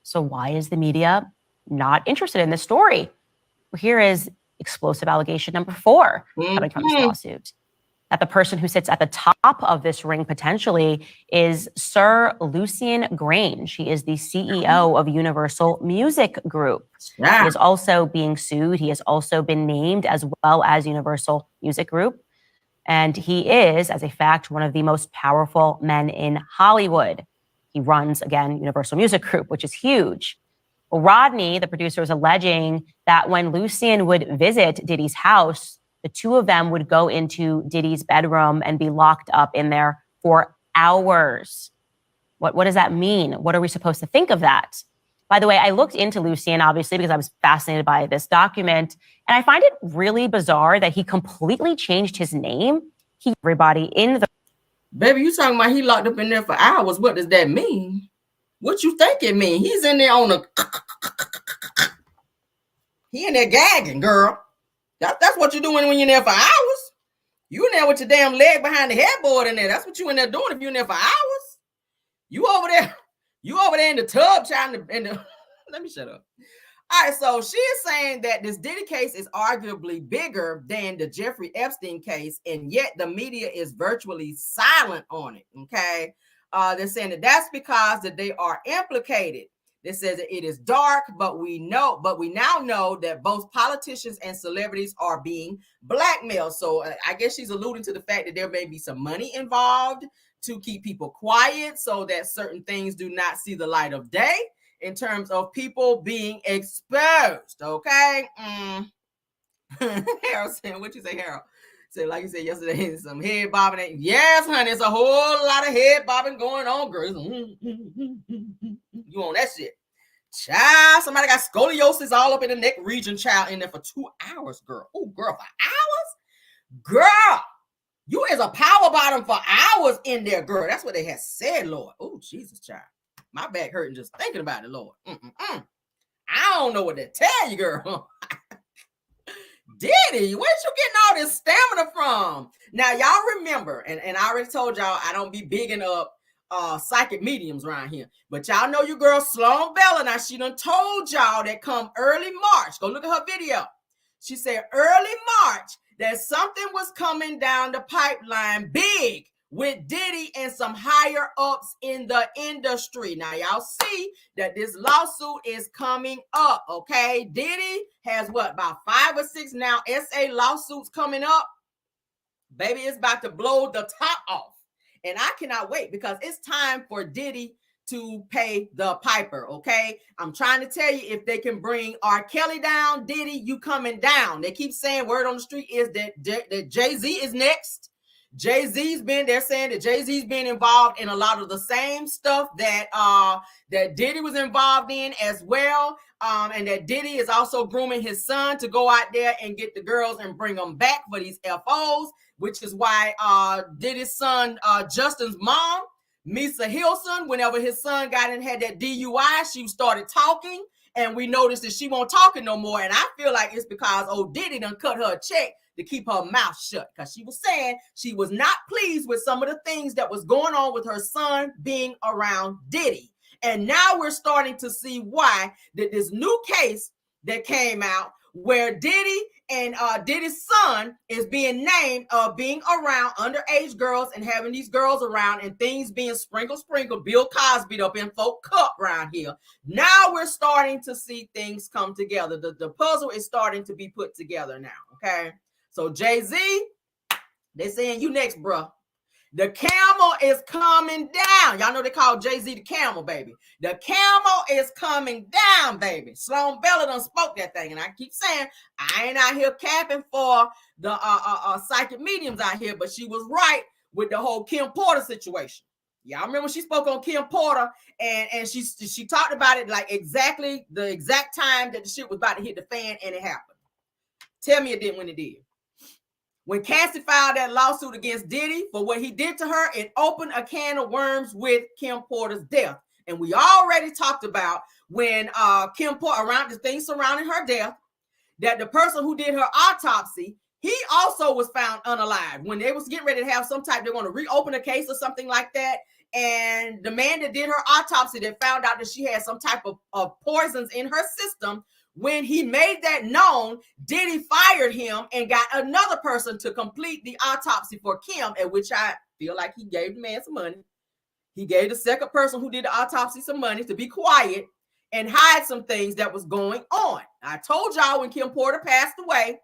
So why is the media not interested in this story? Well, here is explosive allegation number 4 coming from this lawsuit. that the person who sits at the top of this ring potentially is Sir Lucian Grange. He is the CEO of Universal Music Group. Yeah. He is also being sued. He has also been named as well as Universal Music Group. And he is, as a fact, one of the most powerful men in Hollywood. He runs, again, Universal Music Group, which is huge. Well, Rodney, the producer, is alleging that when Lucian would visit Diddy's house, the two of them would go into Diddy's bedroom and be locked up in there for hours. What does that mean? What are we supposed to think of that? By the way, I looked into Lucian, obviously, because I was fascinated by this document. And I find it really bizarre that he completely changed his name. Everybody in the... Baby, you talking about he locked up in there for hours. What does that mean? What you think it mean? He's in there on a... He in there gagging, girl. That's what you're doing when you're in there for hours. You in there with your damn leg behind the headboard in there. That's what you in there doing if you're in there for hours. You over there in the tub trying to... Let me shut up. All right, so she is saying that this Diddy case is arguably bigger than the Jeffrey Epstein case, and yet the media is virtually silent on it, okay? They're saying that's because that they are implicated. They says that it is dark, but we now know that both politicians and celebrities are being blackmailed. So I guess she's alluding to the fact that there may be some money involved to keep people quiet so that certain things do not see the light of day in terms of people being exposed, okay? Harold saying, what you say, Harold? So like you said yesterday, some head bobbing. Yes, honey, it's a whole lot of head bobbing going on, girl. You on that shit. Child, somebody got scoliosis all up in the neck region, child, in there for 2 hours, girl. Oh, girl, for hours? Girl, you is a power bottom for hours in there, girl. That's what they had said, Lord. Oh, Jesus, child. My back hurting just thinking about it, Lord. I don't know what to tell you, girl. Diddy, where'd you getting all this stamina from? Now, y'all remember, and I already told y'all I don't be bigging up psychic mediums around here. But y'all know your girl Sloan Bella. Now, she done told y'all that come early March. Go look at her video. She said early March that something was coming down the pipeline big with Diddy and some higher ups in the industry. Now, y'all see that this lawsuit is coming up, okay? Diddy has about 5 or 6 now SA lawsuits coming up. Baby, it's about to blow the top off. And I cannot wait because it's time for Diddy to pay the piper, okay? I'm trying to tell you, if they can bring R. Kelly down, Diddy, you coming down. They keep saying word on the street is that Jay-Z is next. They're saying that Jay-Z's been involved in a lot of the same stuff that Diddy was involved in as well. And that Diddy is also grooming his son to go out there and get the girls and bring them back for these FOs, which is why Diddy's son, Justin's mom, Misa Hilson, whenever his son got and had that DUI, she started talking, and we noticed that she won't talking no more. And I feel like it's because old Diddy done cut her a check to keep her mouth shut, because she was saying she was not pleased with some of the things that was going on with her son being around Diddy. And now we're starting to see why that this new case that came out where Diddy and Diddy's son is being named being around underage girls and having these girls around and things being sprinkled, Bill Cosby up in folk cup around here. Now we're starting to see things come together. The puzzle is starting to be put together now, okay? So Jay-Z, they saying you next, bro. The camel is coming down. Y'all know they call Jay-Z the camel, baby. The camel is coming down, baby. Sloan Bella done spoke that thing. And I keep saying, I ain't out here capping for the psychic mediums out here, but she was right with the whole Kim Porter situation. Y'all remember she spoke on Kim Porter and she talked about it like exactly the exact time that the shit was about to hit the fan, and it happened. Tell me it didn't when it did. When Cassie filed that lawsuit against Diddy for what he did to her, it opened a can of worms with Kim Porter's death. And we already talked about when Kim Porter, around the things surrounding her death, that the person who did her autopsy, he also was found unalive. When they was getting ready to have some type, they're going to reopen a case or something like that. And the man that did her autopsy that found out that she had some type of poisons in her system when he made that known, Diddy fired him and got another person to complete the autopsy for Kim, at which I feel like he gave the man some money. He gave the second person who did the autopsy some money to be quiet and hide some things that was going on. I told y'all when Kim Porter passed away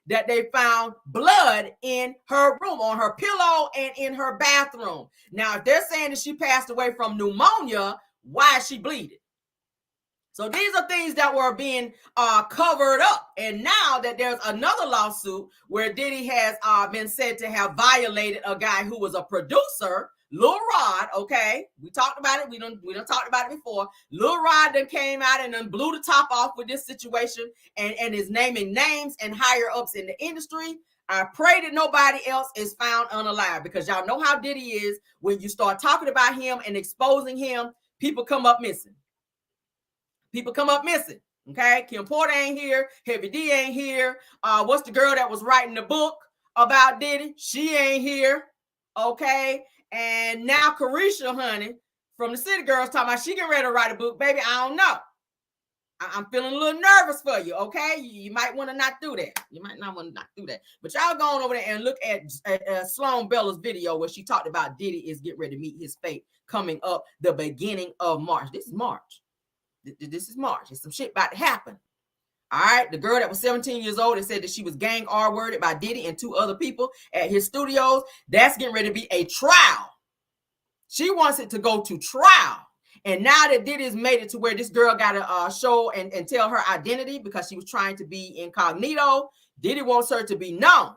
that they found blood in her room, on her pillow and in her bathroom. Now, if they're saying that she passed away from pneumonia, why is she bleeding? So these are things that were being covered up. And now that there's another lawsuit where Diddy has been said to have violated a guy who was a producer, Lil Rod, okay? We talked about it. We done talked about it before. Lil Rod then came out and then blew the top off with this situation and is naming names and higher ups in the industry. I pray that nobody else is found unalive, because y'all know how Diddy is. When you start talking about him and exposing him, people come up missing. People come up missing, okay? Kim Porter ain't here. Heavy D ain't here. What's the girl that was writing the book about Diddy? She ain't here, okay? And now Carisha, honey, from the City Girls, talking about she getting ready to write a book. Baby, I don't know. I'm feeling a little nervous for you, okay? You might want to not do that. You might not want to not do that. But y'all go on over there and look at Sloan Bella's video where she talked about Diddy is getting ready to meet his fate coming up the beginning of March. This is March. This is March. There's some shit about to happen. All right. The girl that was 17 years old and said that she was gang R-worded by Diddy and 2 other people at his studios. That's getting ready to be a trial. She wants it to go to trial. And now that Diddy's made it to where this girl got to show and tell her identity because she was trying to be incognito, Diddy wants her to be known.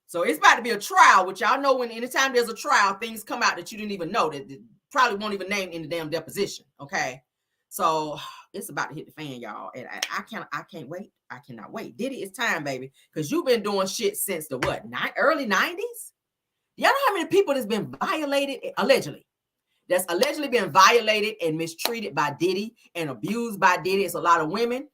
So it's about to be a trial, which y'all know when anytime there's a trial, things come out that you didn't even know, that probably won't even name in the damn deposition. Okay. So it's about to hit the fan, y'all. And I can't wait. I cannot wait. Diddy, it's time, baby. Because you've been doing shit since the what? Early 90s? Y'all know how many people that's been violated, allegedly? That's allegedly been violated and mistreated by Diddy and abused by Diddy. It's a lot of women,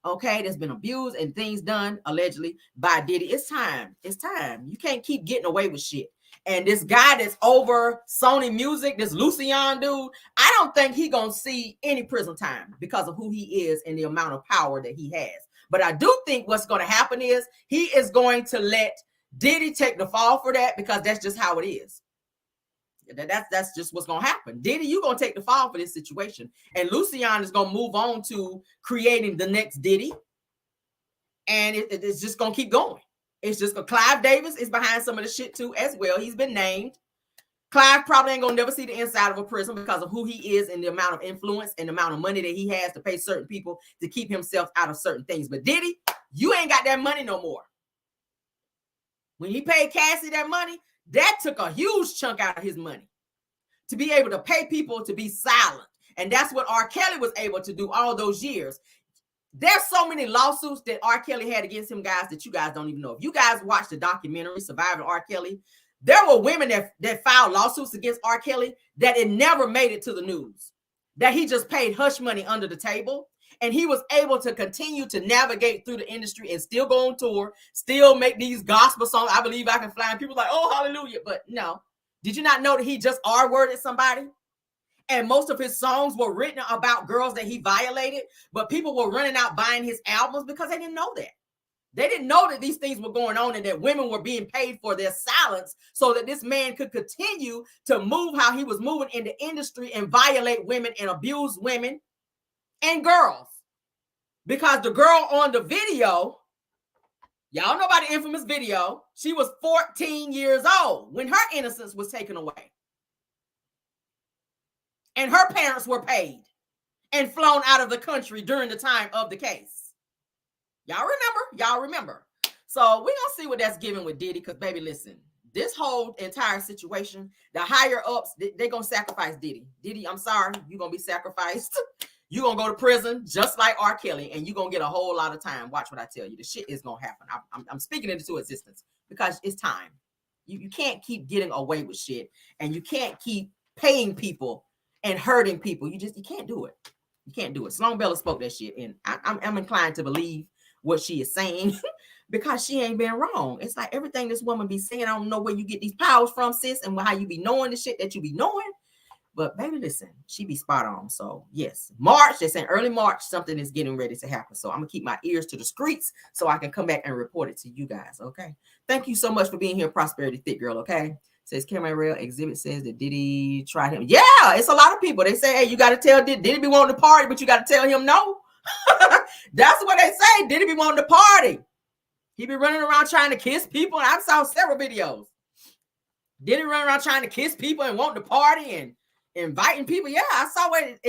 okay, that's been abused and things done allegedly by Diddy. It's time. It's time. You can't keep getting away with shit. And this guy that's over Sony Music, this Lucian dude, I don't think he gonna see any prison time because of who he is and the amount of power that he has. But I do think what's going to happen is he is going to let Diddy take the fall for that, because that's just how it is. That's just what's going to happen. Diddy, you're going to take the fall for this situation. And Lucian is going to move on to creating the next Diddy. And it's just going to keep going. It's just Clive Davis is behind some of the shit too as well. He's been named. Clive probably ain't gonna never see the inside of a prison because of who he is and the amount of influence and the amount of money that he has to pay certain people to keep himself out of certain things. But Diddy, you ain't got that money no more. When he paid Cassie that money, that took a huge chunk out of his money to be able to pay people to be silent. And that's what R. Kelly was able to do all those years. There's so many lawsuits that R. Kelly had against him, guys, that you guys don't even know. If you guys watch the documentary Surviving R. Kelly, there were women that filed lawsuits against R. Kelly that it never made it to the news, that he just paid hush money under the table. And he was able to continue to navigate through the industry and still go on tour, still make these gospel songs. I believe I can fly. And people like, oh, hallelujah. But no, did you not know that he just R-worded somebody? And most of his songs were written about girls that he violated, but people were running out buying his albums because they didn't know that. They didn't know that these things were going on and that women were being paid for their silence so that this man could continue to move how he was moving in the industry and violate women and abuse women and girls. Because the girl on the video, y'all know about the infamous video, she was 14 years old when her innocence was taken away. And her parents were paid and flown out of the country during the time of the case. Y'all remember? Y'all remember. So we're going to see what that's giving with Diddy, because, baby, listen, this whole entire situation, the higher ups, they're going to sacrifice Diddy. Diddy, I'm sorry, you're going to be sacrificed. You're going to go to prison just like R. Kelly, and you're going to get a whole lot of time. Watch what I tell you. The shit is going to happen. I'm speaking it into existence because it's time. You can't keep getting away with shit, and you can't keep paying people and hurting people. You can't do it. You can't do it. Sloan Bella spoke that shit, and I'm inclined to believe what she is saying because she ain't been wrong. It's like everything this woman be saying, I don't know where you get these powers from, sis, and how you be knowing the shit that you be knowing. But baby, listen, she be spot on. So yes, March, they're saying early March, something is getting ready to happen. So I'm gonna keep my ears to the streets so I can come back and report it to you guys. Okay. Thank you so much for being here, Prosperity Thick Girl. Okay. Says Camera Rail Exhibit says that Diddy tried him. Yeah, it's a lot of people. They say, hey, you got to tell Diddy be wanting to party, but you got to tell him no. That's what they say. Diddy be wanting to party. He be running around trying to kiss people. And I saw several videos. Diddy running around trying to kiss people and wanting to party and inviting people. Yeah, I saw what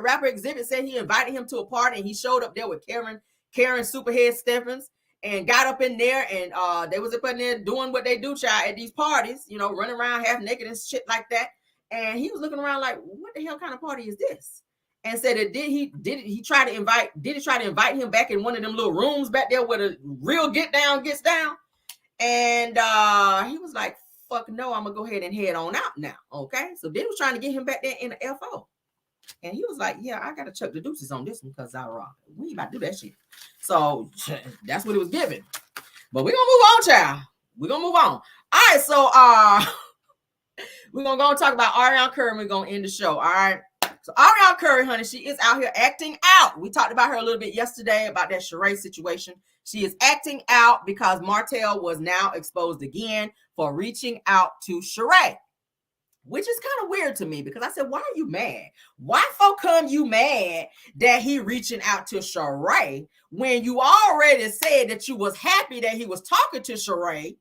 rapper Exhibit said he invited him to a party and he showed up there with Karen Superhead Steffens and got up in there and they was up in there doing what they do, child, at these parties, you know, running around half naked and shit like that. And he was looking around like, what the hell kind of party is this? And said that Diddy try to invite him back in one of them little rooms back there where the real gets down. And he was like, fuck no, I'm gonna go ahead and head on out now. Okay. So Diddy was trying to get him back there in the FO. And he was like, yeah, I gotta chuck the deuces on this one because we ain't about to do that shit. So that's what it was given. But we're gonna move on, child. We're gonna move on. All right, so we're gonna go and talk about Arionne Curry and we're gonna end the show. All right. So Arionne Curry, honey, she is out here acting out. We talked about her a little bit yesterday about that Sheree situation. She is acting out because Martel was now exposed again for reaching out to Sheree, which is kind of weird to me because I said, why are you mad? Why for come you mad that he reaching out to Sheree when you already said that you was happy that he was talking to Sheree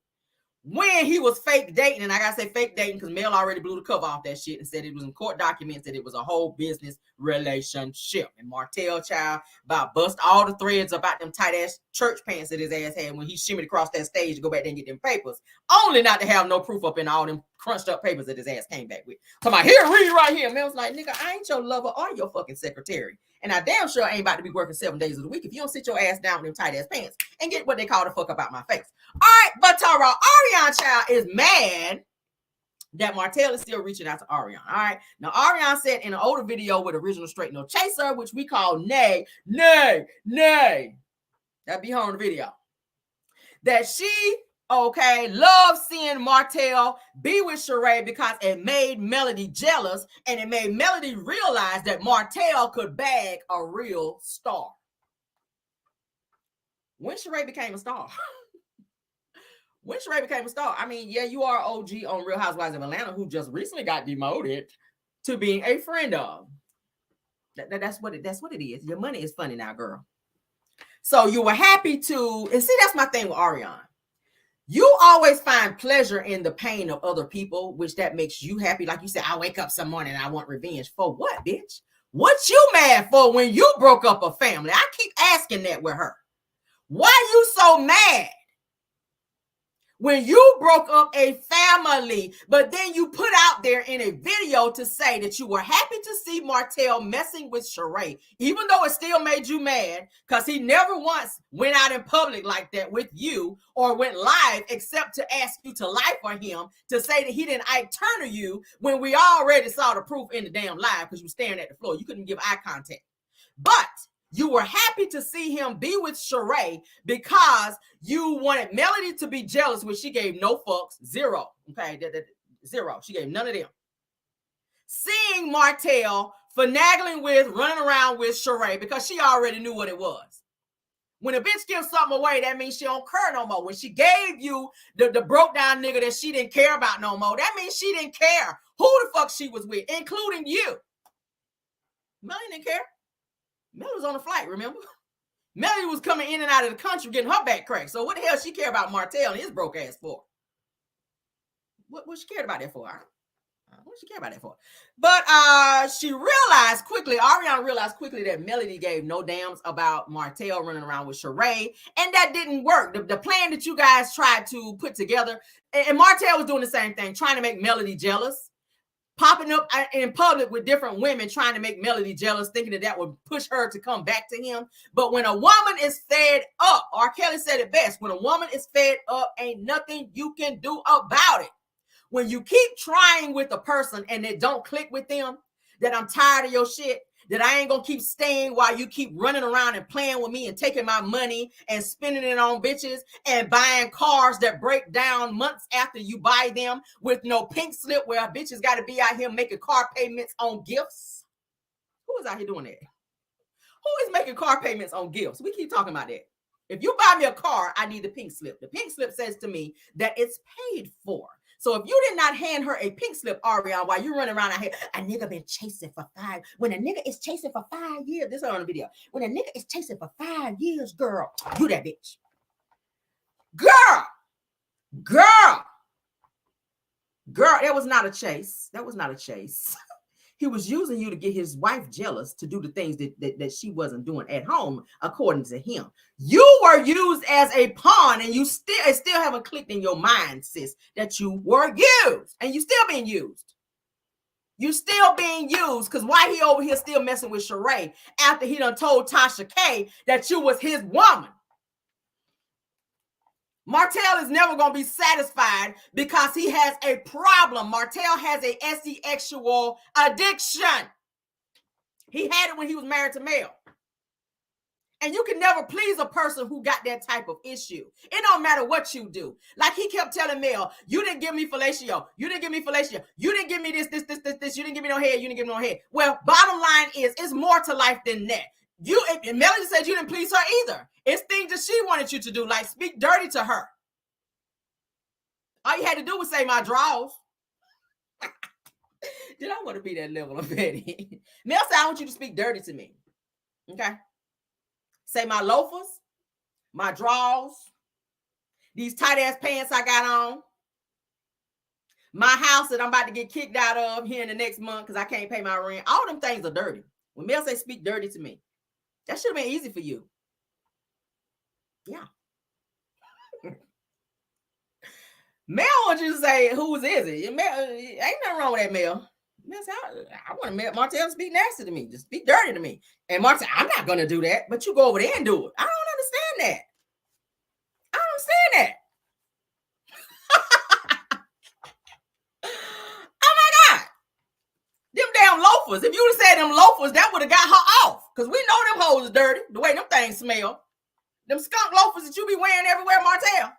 when he was fake dating? And I gotta say fake dating because Mel already blew the cover off that shit and said it was in court documents that it was a whole business relationship. And Martel, child, about bust all the threads about them tight ass church pants that his ass had when he shimmied across that stage to go back there and get them papers, only not to have no proof up in all them crunched up papers that his ass came back with. Come on, here, read right here. Mel's like, nigga, I ain't your lover or your fucking secretary. And I damn sure ain't about to be working 7 days of the week if you don't sit your ass down with them tight ass pants and get what they call the fuck up out my face. All right, but Tara, Arionne, child, is mad that Martel is still reaching out to Arionne. All right. Now, Arionne said in an older video with Original Straight No Chaser, which we call Nay. That'd be her on the video. That she, loves seeing Martel be with Sheree because it made Melody jealous and it made Melody realize that Martel could bag a real star. When Sheree became a star. I mean, yeah, you are OG on Real Housewives of Atlanta who just recently got demoted to being a friend of. That's what it is. Your money is funny now, girl. So you were happy to, and see, that's my thing with Arionne. You always find pleasure in the pain of other people, which that makes you happy. Like you said, I wake up some morning and I want revenge. For what, bitch? What you mad for when you broke up a family? I keep asking that with her. Why you so mad when you broke up a family, but then you put out there in a video to say that you were happy to see Martel messing with Sheree, even though it still made you mad because he never once went out in public like that with you or went live except to ask you to lie for him, to say that he didn't Ike Turner you when we already saw the proof in the damn live because you were staring at the floor. You couldn't give eye contact. But you were happy to see him be with Sheree because you wanted Melody to be jealous, which she gave no fucks. Zero. Okay. Zero. She gave none of them. Seeing Martel finagling with, running around with Sheree because she already knew what it was. When a bitch gives something away, that means she don't care no more. When she gave you the broke down nigga that she didn't care about no more, that means she didn't care who the fuck she was with, including you. Melody didn't care. Melody was on a flight, remember? Melody was coming in and out of the country getting her back cracked. So what the hell she care about Martel and his broke ass for? What she cared about that for? What she care about that for? But she realized quickly, Arionne realized quickly that Melody gave no damns about Martel running around with Sheree, and that didn't work. The plan that you guys tried to put together, and Martel was doing the same thing, trying to make Melody jealous. Popping up in public with different women trying to make Melody jealous, thinking that would push her to come back to him. But when a woman is fed up, R. Kelly said it best, when a woman is fed up, ain't nothing you can do about it. When you keep trying with a person and it don't click with them, that I'm tired of your shit, that I ain't gonna keep staying while you keep running around and playing with me and taking my money and spending it on bitches and buying cars that break down months after you buy them with no pink slip where bitches got to be out here making car payments on gifts. Who is out here doing that? Who is making car payments on gifts? We keep talking about that. If you buy me a car, I need the pink slip. The pink slip says to me that it's paid for. So if you did not hand her a pink slip, Arionne, while you running around out here, a nigga been chasing for 5. When a nigga is chasing for 5 years, this is on the video. When a nigga is chasing for 5 years, girl, you that bitch. Girl, that was not a chase. That was not a chase. He was using you to get his wife jealous to do the things that she wasn't doing at home, according to him. You were used as a pawn, and you still haven't clicked in your mind, sis, that you were used, and you still being used. You still being used, because why he over here still messing with Sheree after he done told Tasha K that you was his woman? Martel is never going to be satisfied because he has a problem. Martel has a sexual addiction. He had it when he was married to Mel. And you can never please a person who got that type of issue. It don't matter what you do. Like he kept telling Mel, you didn't give me fellatio. You didn't give me fellatio. You didn't give me this. You didn't give me no head. You didn't give me no head. Well, bottom line is, it's more to life than that. And Melody said you didn't please her either. It's things that she wanted you to do, like speak dirty to her. All you had to do was say my draws. Did I want to be that level of petty? Mel said, I want you to speak dirty to me. Okay? Say my loafers, my draws, these tight ass pants I got on, my house that I'm about to get kicked out of here in the next month because I can't pay my rent. All them things are dirty. When Mel say speak dirty to me, that should have been easy for you. Yeah. Mel wants you to say, whose is it? Mel, ain't nothing wrong with that, Mel. Mel said, I want Martel to speak nasty to me, just speak dirty to me. And Martel, I'm not going to do that, but you go over there and do it. I don't understand that. I don't understand that. Oh my God. Them damn loafers. If you would have said them loafers, that would have got her off. Because we know them hoes is dirty, the way them things smell. Them skunk loafers that you be wearing everywhere, Martel.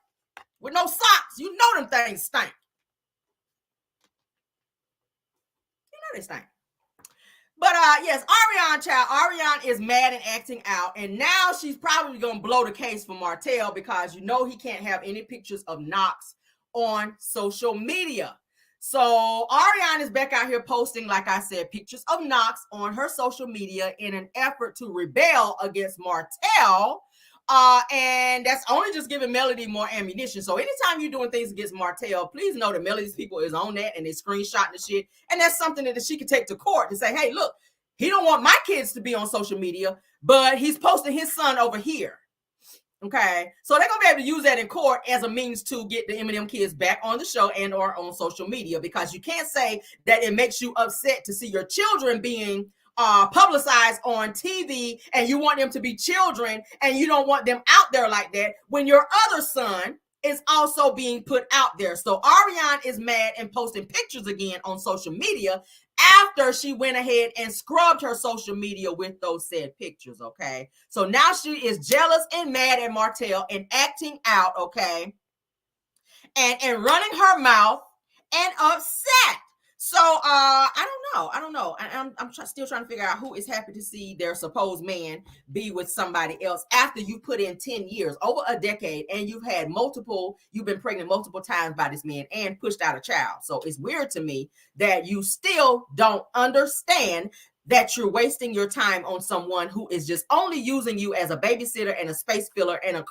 With no socks. You know them things stink. You know they stink. But yes, Arionne, child. Arionne is mad and acting out. And now she's probably going to blow the case for Martel because you know he can't have any pictures of Knox on social media. So Arionne is back out here posting, like I said, pictures of Knox on her social media in an effort to rebel against Martel. And that's only just giving Melody more ammunition. So anytime you're doing things against Martel, please know that Melody's people is on that and they screenshot the shit. And that's something that she can take to court to say, hey, look, he don't want my kids to be on social media, but he's posting his son over here. Okay. So they're going to be able to use that in court as a means to get the Eminem kids back on the show and or on social media, because you can't say that it makes you upset to see your children being publicized on TV and you want them to be children and you don't want them out there like that when your other son is also being put out there. So Arionne is mad and posting pictures again on social media after she went ahead and scrubbed her social media with those said pictures. Okay. So now she is jealous and mad at Martel and acting out. Okay. And running her mouth and upset. So I don't know. I'm still trying to figure out who is happy to see their supposed man be with somebody else after you put in 10 years, over a decade, and you've been pregnant multiple times by this man and pushed out a child. So it's weird to me that you still don't understand that you're wasting your time on someone who is just only using you as a babysitter and a space filler and a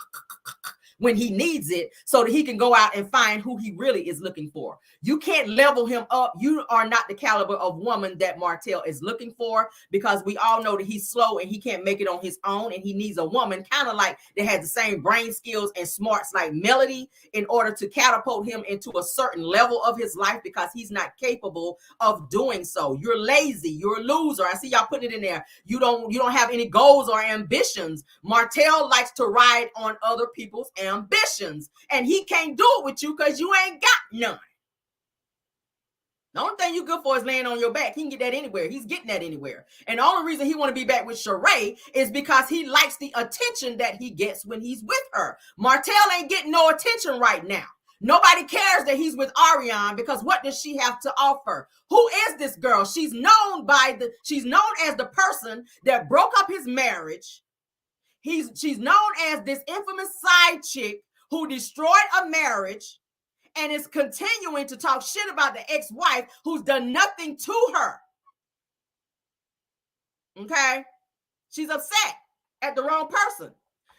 when he needs it so that he can go out and find who he really is looking for. You can't level him up. You are not the caliber of woman that Martel is looking for, because we all know that he's slow and he can't make it on his own, and he needs a woman kind of like that has the same brain skills and smarts like Melody in order to catapult him into a certain level of his life, because he's not capable of doing so. You're lazy. You're a loser. I see y'all putting it in there. You don't have any goals or ambitions. Martel likes to ride on other people's ambitions, and he can't do it with you because you ain't got none. The only thing you good for is laying on your back. He can get that anywhere. He's getting that anywhere. And the only reason he want to be back with Sheree is because he likes the attention that he gets when he's with her. Martel ain't getting no attention right now. Nobody cares that he's with Arionne because what does she have to offer? Who is this girl? She's known as the person that broke up his marriage. She's known as this infamous side chick who destroyed a marriage and is continuing to talk shit about the ex-wife who's done nothing to her. Okay? She's upset at the wrong person.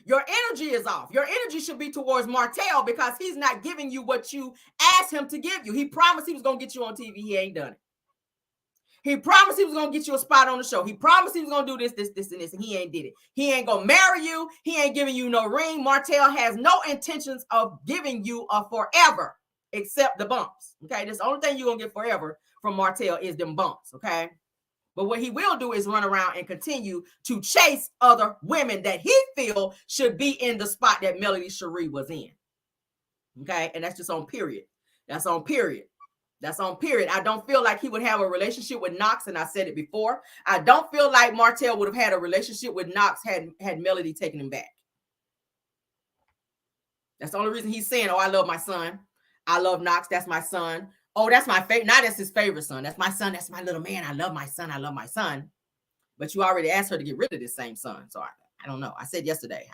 Your energy is off. Your energy should be towards Martel because he's not giving you what you asked him to give you. He promised he was going to get you on TV. He ain't done it. He promised he was going to get you a spot on the show. He promised he was going to do this, and this, and he ain't did it. He ain't going to marry you. He ain't giving you no ring. Martel has no intentions of giving you a forever except the bumps. Okay, that's the only thing you're going to get forever from Martel is them bumps, okay? But what he will do is run around and continue to chase other women that he feel should be in the spot that Melody Cherie was in. Okay, and that's just on period. That's on period. That's on period. I don't feel like he would have a relationship with Knox, and I said it before. I don't feel like Martel would have had a relationship with Knox had Melody taken him back. That's the only reason he's saying, oh, I love my son. I love Knox. That's my son. Oh, that's my favorite. Now that's his favorite son. That's my son. That's my little man. I love my son. I love my son. But you already asked her to get rid of this same son. So I don't know. I said yesterday,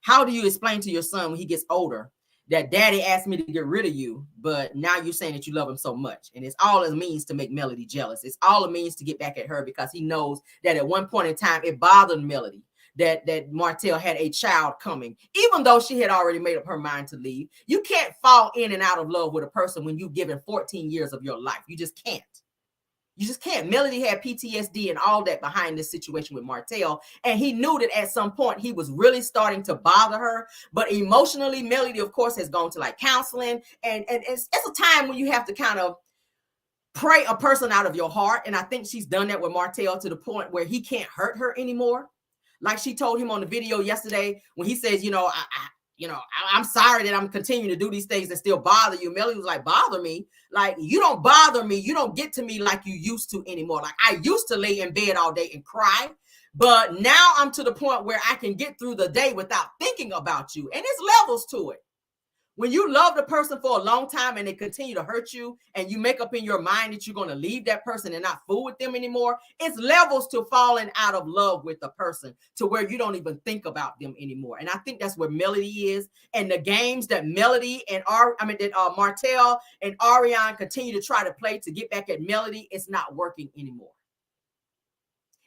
how do you explain to your son when he gets older that daddy asked me to get rid of you, but now you're saying that you love him so much? And it's all it means to make Melody jealous. It's all it means to get back at her because he knows that at one point in time, it bothered Melody that Martel had a child coming, even though she had already made up her mind to leave. You can't fall in and out of love with a person when you've given 14 years of your life. You just can't. You just can't. Melody had PTSD and all that behind this situation with Martel. And he knew that at some point he was really starting to bother her. But emotionally, Melody, of course, has gone to like counseling. And it's a time when you have to kind of pray a person out of your heart. And I think she's done that with Martel to the point where he can't hurt her anymore. Like she told him on the video yesterday when he says, I'm sorry that I'm continuing to do these things that still bother you. Melody was like, bother me? Like, you don't bother me. You don't get to me like you used to anymore. Like, I used to lay in bed all day and cry, but now I'm to the point where I can get through the day without thinking about you. And there's levels to it. When you love the person for a long time and they continue to hurt you and you make up in your mind that you're going to leave that person and not fool with them anymore, it's levels to falling out of love with the person to where you don't even think about them anymore. And I think that's where Melody is. And the games that Melody and Martel and Arian continue to try to play to get back at Melody, it's not working anymore.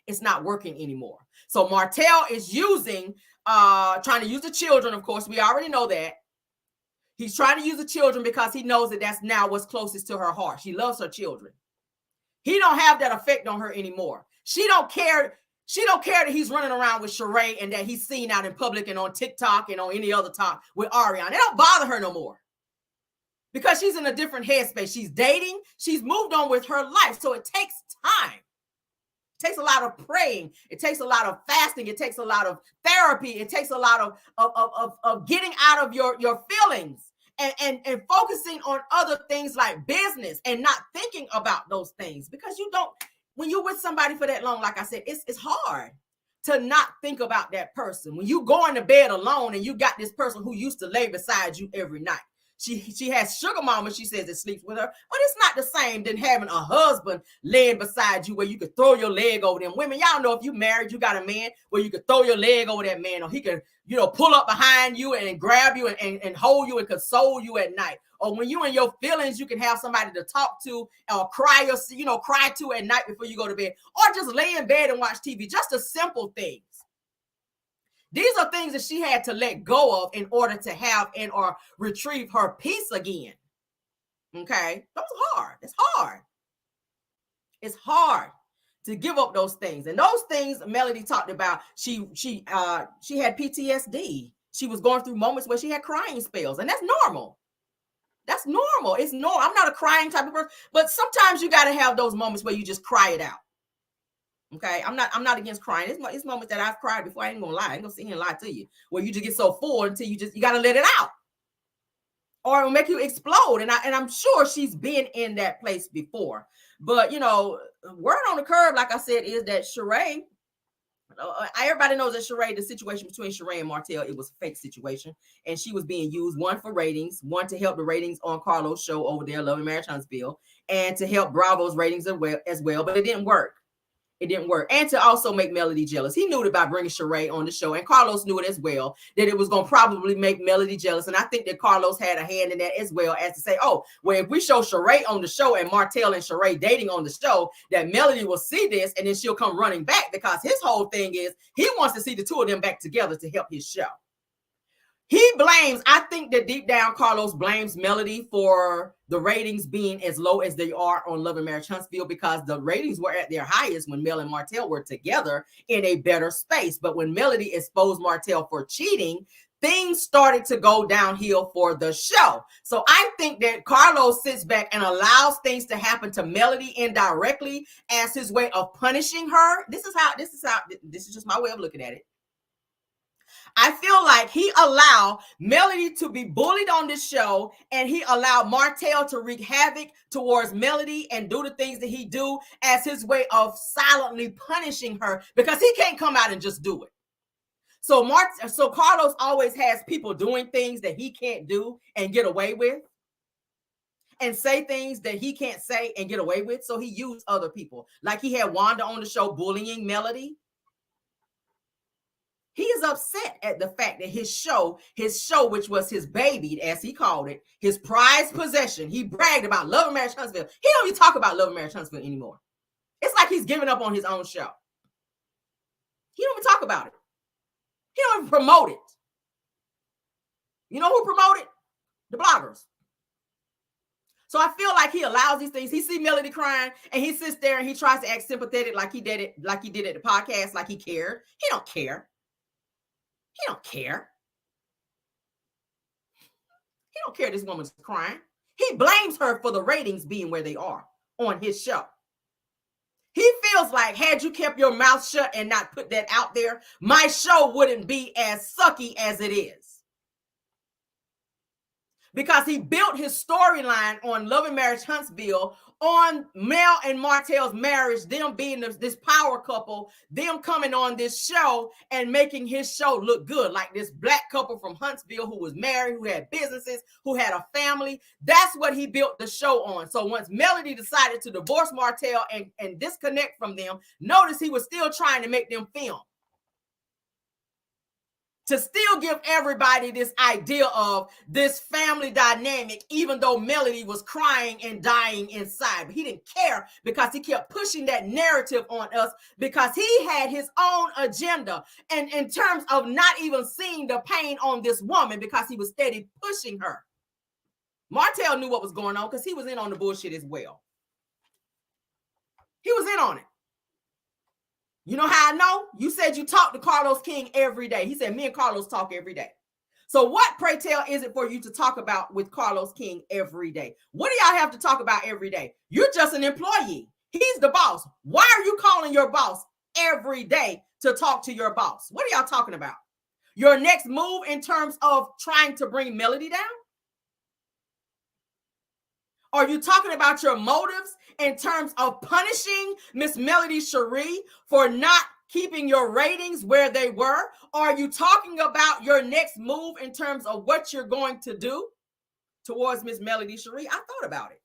It's not working anymore. So Martel is trying to use the children, of course. We already know that. He's trying to use the children because he knows that that's now what's closest to her heart. She loves her children. He don't have that effect on her anymore. She don't care. She don't care that he's running around with Sheree and that he's seen out in public and on TikTok and on any other talk with Arian. It don't bother her no more because she's in a different headspace. She's dating. She's moved on with her life. So it takes time. It takes a lot of praying. It takes a lot of fasting. It takes a lot of therapy. It takes a lot of getting out of your feelings. And focusing on other things like business and not thinking about those things because when you're with somebody for that long, like I said, it's hard to not think about that person. When you go into bed alone and you got this person who used to lay beside you every night. She has sugar mama, she says, that sleeps with her, but it's not the same than having a husband laying beside you where you could throw your leg over them. Women, y'all know if you married, you got a man where you could throw your leg over that man, or he could, pull up behind you and grab you and hold you and console you at night. Or when you're in your feelings, you can have somebody to talk to or cry to at night before you go to bed, or just lay in bed and watch TV. Just the simple things. These are things that she had to let go of in order to have or retrieve her peace again. Okay? That was hard. It's hard. It's hard to give up those things. And those things Melody talked about, she had PTSD. She was going through moments where she had crying spells, and that's normal. That's normal. It's normal. I'm not a crying type of person, but sometimes you got to have those moments where you just cry it out. Okay, I'm not against crying. It's moments that I've cried before. I ain't gonna lie. I ain't gonna sit here and lie to you. Where you just get so full until you got to let it out. or it will make you explode. And I'm sure she's been in that place before. But, you know, word on the curb, like I said, is that Sheree, everybody knows that Sheree, the situation between Sheree and Martel, it was a fake situation. And she was being used, one for ratings, one to help the ratings on Carlos' show over there, Love and Marriage Huntsville, and to help Bravo's ratings as well. But it didn't work. It didn't work. And to also make Melody jealous. He knew it by bringing Sheree on the show. And Carlos knew it as well, that it was going to probably make Melody jealous. And I think that Carlos had a hand in that as well, as to say, oh, well, if we show Sheree on the show and Martel and Sheree dating on the show, that Melody will see this and then she'll come running back, because his whole thing is he wants to see the two of them back together to help his show. He blames, I think that deep down, Carlos blames Melody for the ratings being as low as they are on Love and Marriage Huntsville, because the ratings were at their highest when Mel and Martel were together in a better space. But when Melody exposed Martel for cheating, things started to go downhill for the show. So I think that Carlos sits back and allows things to happen to Melody indirectly as his way of punishing her. This is just my way of looking at it. I feel like he allowed Melody to be bullied on this show, and he allowed Martel to wreak havoc towards Melody and do the things that he do as his way of silently punishing her, because he can't come out and just do it. So Carlos always has people doing things that he can't do and get away with, and say things that he can't say and get away with. So he used other people. Like he had Wanda on the show bullying Melody. He is upset at the fact that his show, which was his baby, as he called it, his prized possession, he bragged about Love and Marriage Huntsville. He don't even talk about Love and Marriage Huntsville anymore. It's like he's giving up on his own show. He don't even talk about it. He don't even promote it. You know who promoted? The bloggers. So I feel like he allows these things. He sees Melody crying and he sits there and he tries to act sympathetic like he did at the podcast, like he cared. He don't care. He don't care. He don't care this woman's crying. He blames her for the ratings being where they are on his show. He feels like, had you kept your mouth shut and not put that out there, my show wouldn't be as sucky as it is. Because he built his storyline on Love and Marriage Huntsville, on Mel and Martel's marriage, them being this power couple, them coming on this show and making his show look good. Like this black couple from Huntsville who was married, who had businesses, who had a family. That's what he built the show on. So once Melody decided to divorce Martel and disconnect from them, notice he was still trying to make them film. To still give everybody this idea of this family dynamic, even though Melody was crying and dying inside. But he didn't care, because he kept pushing that narrative on us, because he had his own agenda. And in terms of not even seeing the pain on this woman, because he was steady pushing her. Martel knew what was going on, because he was in on the bullshit as well. He was in on it. You know how I know? You said you talk to Carlos King every day. He said, me and Carlos talk every day. So what, pray tell, is it for you to talk about with Carlos King every day? What do y'all have to talk about every day? You're just an employee. He's the boss. Why are you calling your boss every day to talk to your boss? What are y'all talking about? Your next move in terms of trying to bring Melody down? Are you talking about your motives in terms of punishing Miss Melody Cherie for not keeping your ratings where they were? Or are you talking about your next move in terms of what you're going to do towards Miss Melody Cherie? I thought about it.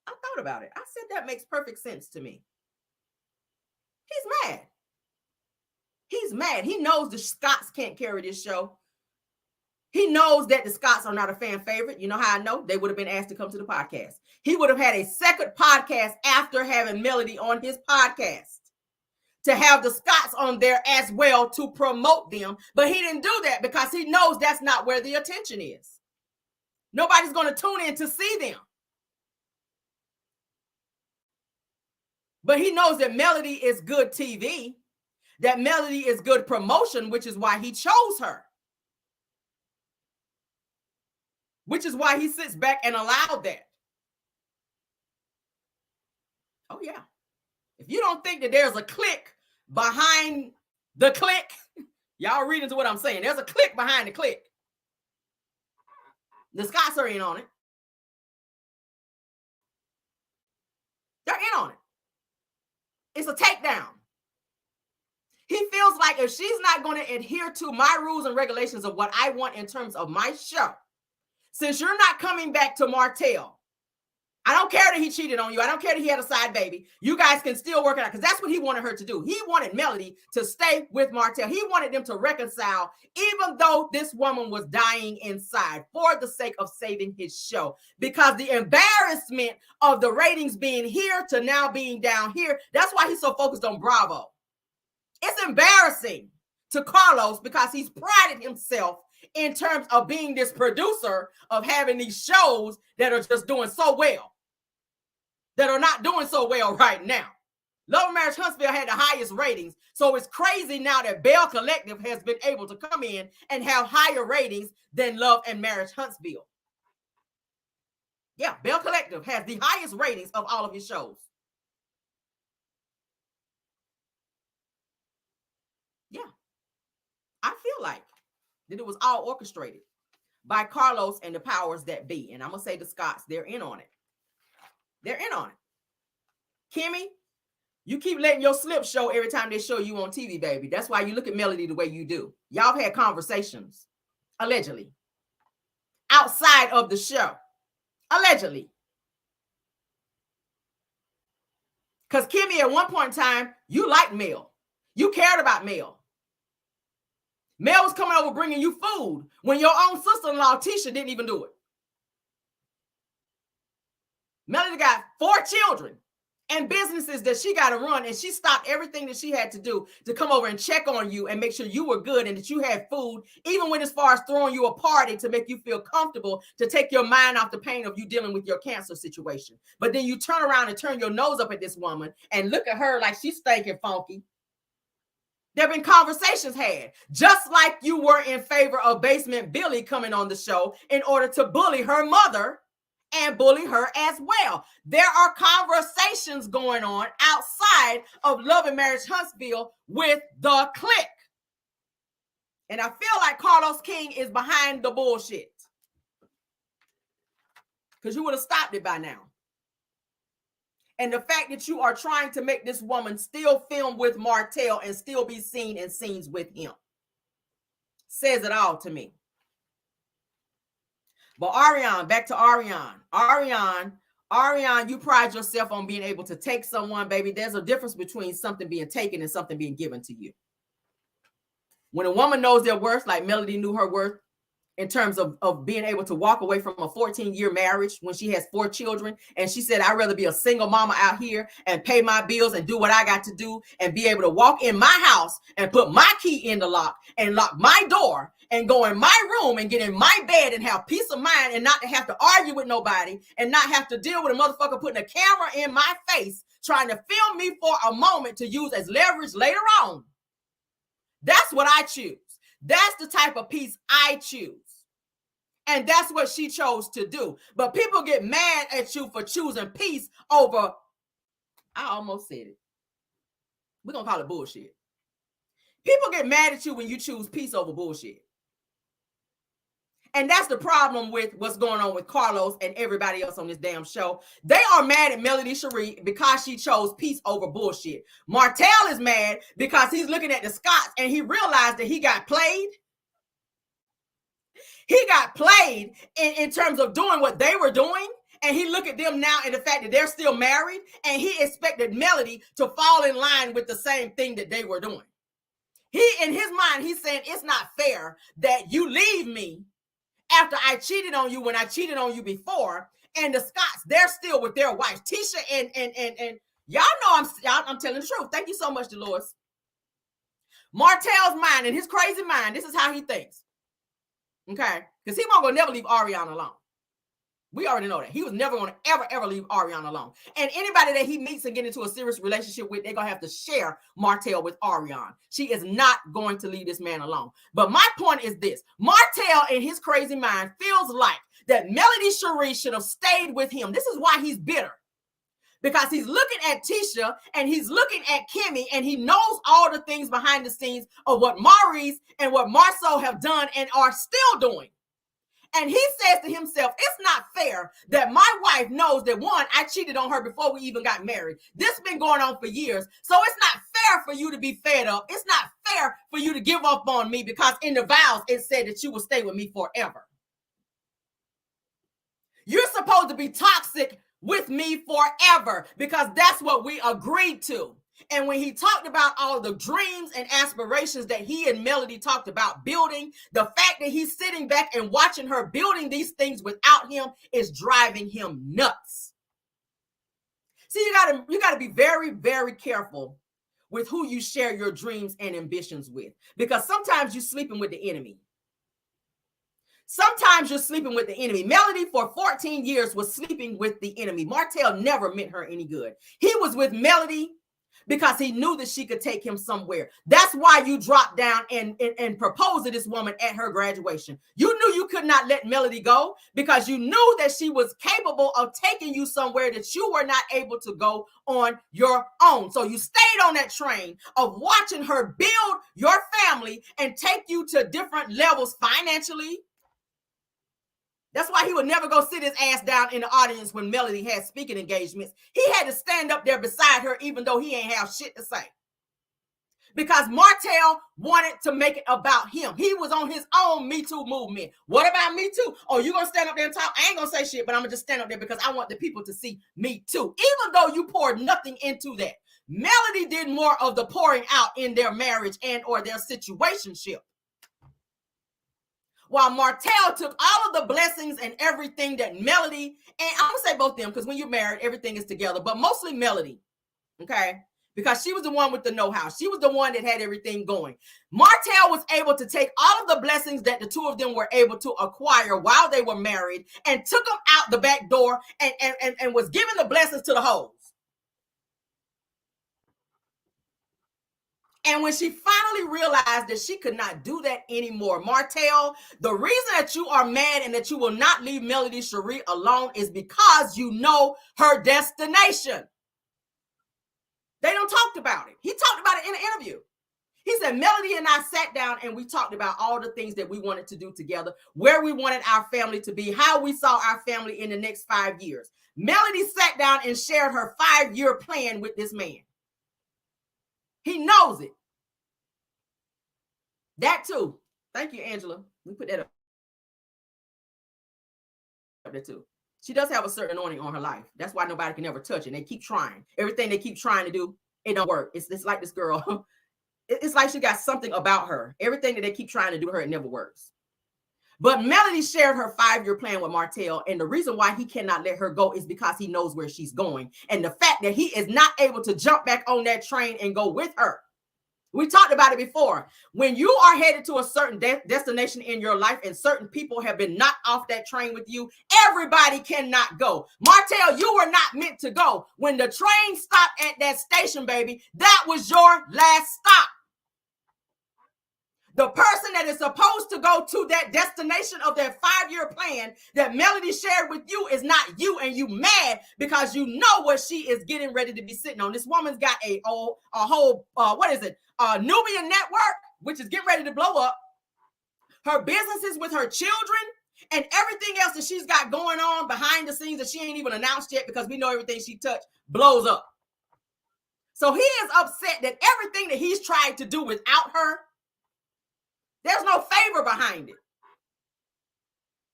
I said that makes perfect sense to me. He's mad. He's mad. He knows the Scots can't carry this show. He knows that the Scots are not a fan favorite. You know how I know? They would have been asked to come to the podcast. He would have had a second podcast after having Melody on his podcast, to have the Scots on there as well to promote them. But he didn't do that, because he knows that's not where the attention is. Nobody's going to tune in to see them. But he knows that Melody is good TV, that Melody is good promotion, which is why he chose her. Which is why he sits back and allowed that. Oh, yeah. If you don't think that there's a click behind the click, y'all read into what I'm saying. There's a click behind the click. The Scots are in on it. They're in on it. It's a takedown. He feels like if she's not going to adhere to my rules and regulations of what I want in terms of my show, since you're not coming back to Martel, I don't care that he cheated on you. I don't care that he had a side baby. You guys can still work it out because that's what he wanted her to do. He wanted Melody to stay with Martel. He wanted them to reconcile, even though this woman was dying inside for the sake of saving his show. Because the embarrassment of the ratings being here to now being down here, that's why he's so focused on Bravo. It's embarrassing to Carlos because he's prided himself in terms of being this producer of having these shows that are just doing so well, that are not doing so well right now. Love and Marriage Huntsville had the highest ratings. So it's crazy now that Bell Collective has been able to come in and have higher ratings than Love and Marriage Huntsville. Yeah, Bell Collective has the highest ratings of all of his shows. Yeah, I feel like that it was all orchestrated by Carlos and the powers that be. And I'm going to say the Scots, they're in on it. They're in on it. Kimmy, you keep letting your slip show every time they show you on TV, baby. That's why you look at Melody the way you do. Y'all have had conversations, allegedly, outside of the show. Allegedly. Because Kimmy, at one point in time, you liked Mel. You cared about Mel. Mel was coming over bringing you food when your own sister-in-law, Teesa, didn't even do it. Melody got 4 children and businesses that she got to run, and she stopped everything that she had to do to come over and check on you and make sure you were good and that you had food, even when as far as throwing you a party to make you feel comfortable, to take your mind off the pain of you dealing with your cancer situation. But then you turn around and turn your nose up at this woman and look at her like she's stinking funky. There have been conversations had, just like you were in favor of Basement Billy coming on the show in order to bully her mother and bully her as well. There are conversations going on outside of Love and Marriage Huntsville with the clique. And I feel like Carlos King is behind the bullshit, because you would have stopped it by now. And the fact that you are trying to make this woman still film with Martel and still be seen in scenes with him says it all to me. But Arionne, back to Arionne. Arionne, you pride yourself on being able to take someone, baby. There's a difference between something being taken and something being given to you. When a woman knows their worth, like Melody knew her worth, in terms of being able to walk away from a 14-year marriage when she has 4 children. And she said, I'd rather be a single mama out here and pay my bills and do what I got to do and be able to walk in my house and put my key in the lock and lock my door and go in my room and get in my bed and have peace of mind and not to have to argue with nobody and not have to deal with a motherfucker putting a camera in my face trying to film me for a moment to use as leverage later on. That's what I choose. That's the type of peace I choose. And that's what she chose to do. But people get mad at you for choosing peace over, I almost said it. We're going to call it bullshit. People get mad at you when you choose peace over bullshit. And that's the problem with what's going on with Carlos and everybody else on this damn show. They are mad at Melody Cherie because she chose peace over bullshit. Martel is mad because he's looking at the Scots and he realized that he got played. He got played in terms of doing what they were doing. And he looked at them now and the fact that they're still married. And he expected Melody to fall in line with the same thing that they were doing. He, in his mind, he's saying it's not fair that you leave me after I cheated on you when I cheated on you before. And the Scots, they're still with their wives. Teesa and y'all know I'm telling the truth. Thank you so much, Dolores. Martel's mind, in his crazy mind, this is how he thinks. Okay, because he won't never leave Arionne alone. We already know that. He was never going to ever leave Arionne alone. And anybody that he meets and get into a serious relationship with, they're going to have to share Martel with Arionne. She is not going to leave this man alone. But my point is this. Martel, in his crazy mind, feels like that Melody Cherie should have stayed with him. This is why he's bitter. Because he's looking at Teesa and he's looking at Kimmy and he knows all the things behind the scenes of what Maurice and what Marceau have done and are still doing. And he says to himself, it's not fair that my wife knows that, one, I cheated on her before we even got married. This has been going on for years. So it's not fair for you to be fed up. It's not fair for you to give up on me, because in the vows, it said that you will stay with me forever. You're supposed to be toxic with me forever, because that's what we agreed to. And when he talked about all the dreams and aspirations that he and Melody talked about building, the fact that he's sitting back and watching her building these things without him is driving him nuts. See, you gotta be very, very careful with who you share your dreams and ambitions with, because sometimes you're sleeping with the enemy. Sometimes you're sleeping with the enemy. Melody, for 14 years, was sleeping with the enemy. Martel never meant her any good. He was with Melody because he knew that she could take him somewhere. That's why you dropped down and proposed to this woman at her graduation. You knew you could not let Melody go because you knew that she was capable of taking you somewhere that you were not able to go on your own. So you stayed on that train of watching her build your family and take you to different levels financially. That's why he would never go sit his ass down in the audience when Melody had speaking engagements. He had to stand up there beside her, even though he ain't have shit to say. Because Martel wanted to make it about him. He was on his own Me Too movement. What about Me Too? Oh, you gonna stand up there and talk? I ain't gonna say shit, but I'm gonna just stand up there because I want the people to see Me Too. Even though you poured nothing into that. Melody did more of the pouring out in their marriage and or their situationship. While Martel took all of the blessings and everything that Melody, and I'm gonna say both of them because when you're married, everything is together, but mostly Melody, okay? Because she was the one with the know-how. She was the one that had everything going. Martel was able to take all of the blessings that the two of them were able to acquire while they were married and took them out the back door and was giving the blessings to the hoes. And when she finally realized that she could not do that anymore, Martel, the reason that you are mad and that you will not leave Melody Cherie alone is because you know her destination. They don't talk about it. He talked about it in an interview. He said, Melody and I sat down and we talked about all the things that we wanted to do together, where we wanted our family to be, how we saw our family in the next 5 years. Melody sat down and shared her 5-year plan with this man. He knows it. That too. Thank you, Angela. We put that up there too. She does have a certain anointing on her life. That's why nobody can ever touch it. They keep trying. Everything they keep trying to do, it don't work. It's like this girl. It's like she got something about her. Everything that they keep trying to do her, it never works. But Melody shared her 5-year plan with Martel. And the reason why he cannot let her go is because he knows where she's going. And the fact that he is not able to jump back on that train and go with her. We talked about it before. When you are headed to a certain destination in your life and certain people have been knocked off that train with you, everybody cannot go. Martel, you were not meant to go. When the train stopped at that station, baby, that was your last stop. The person that is supposed to go to that destination of that 5-year plan that Melody shared with you is not you, and you mad because you know what she is getting ready to be sitting on. This woman's got a whole, Nubian network, which is getting ready to blow up. Her businesses with her children and everything else that she's got going on behind the scenes that she ain't even announced yet because we know everything she touched blows up. So he is upset that everything that he's tried to do without her, there's no favor behind it.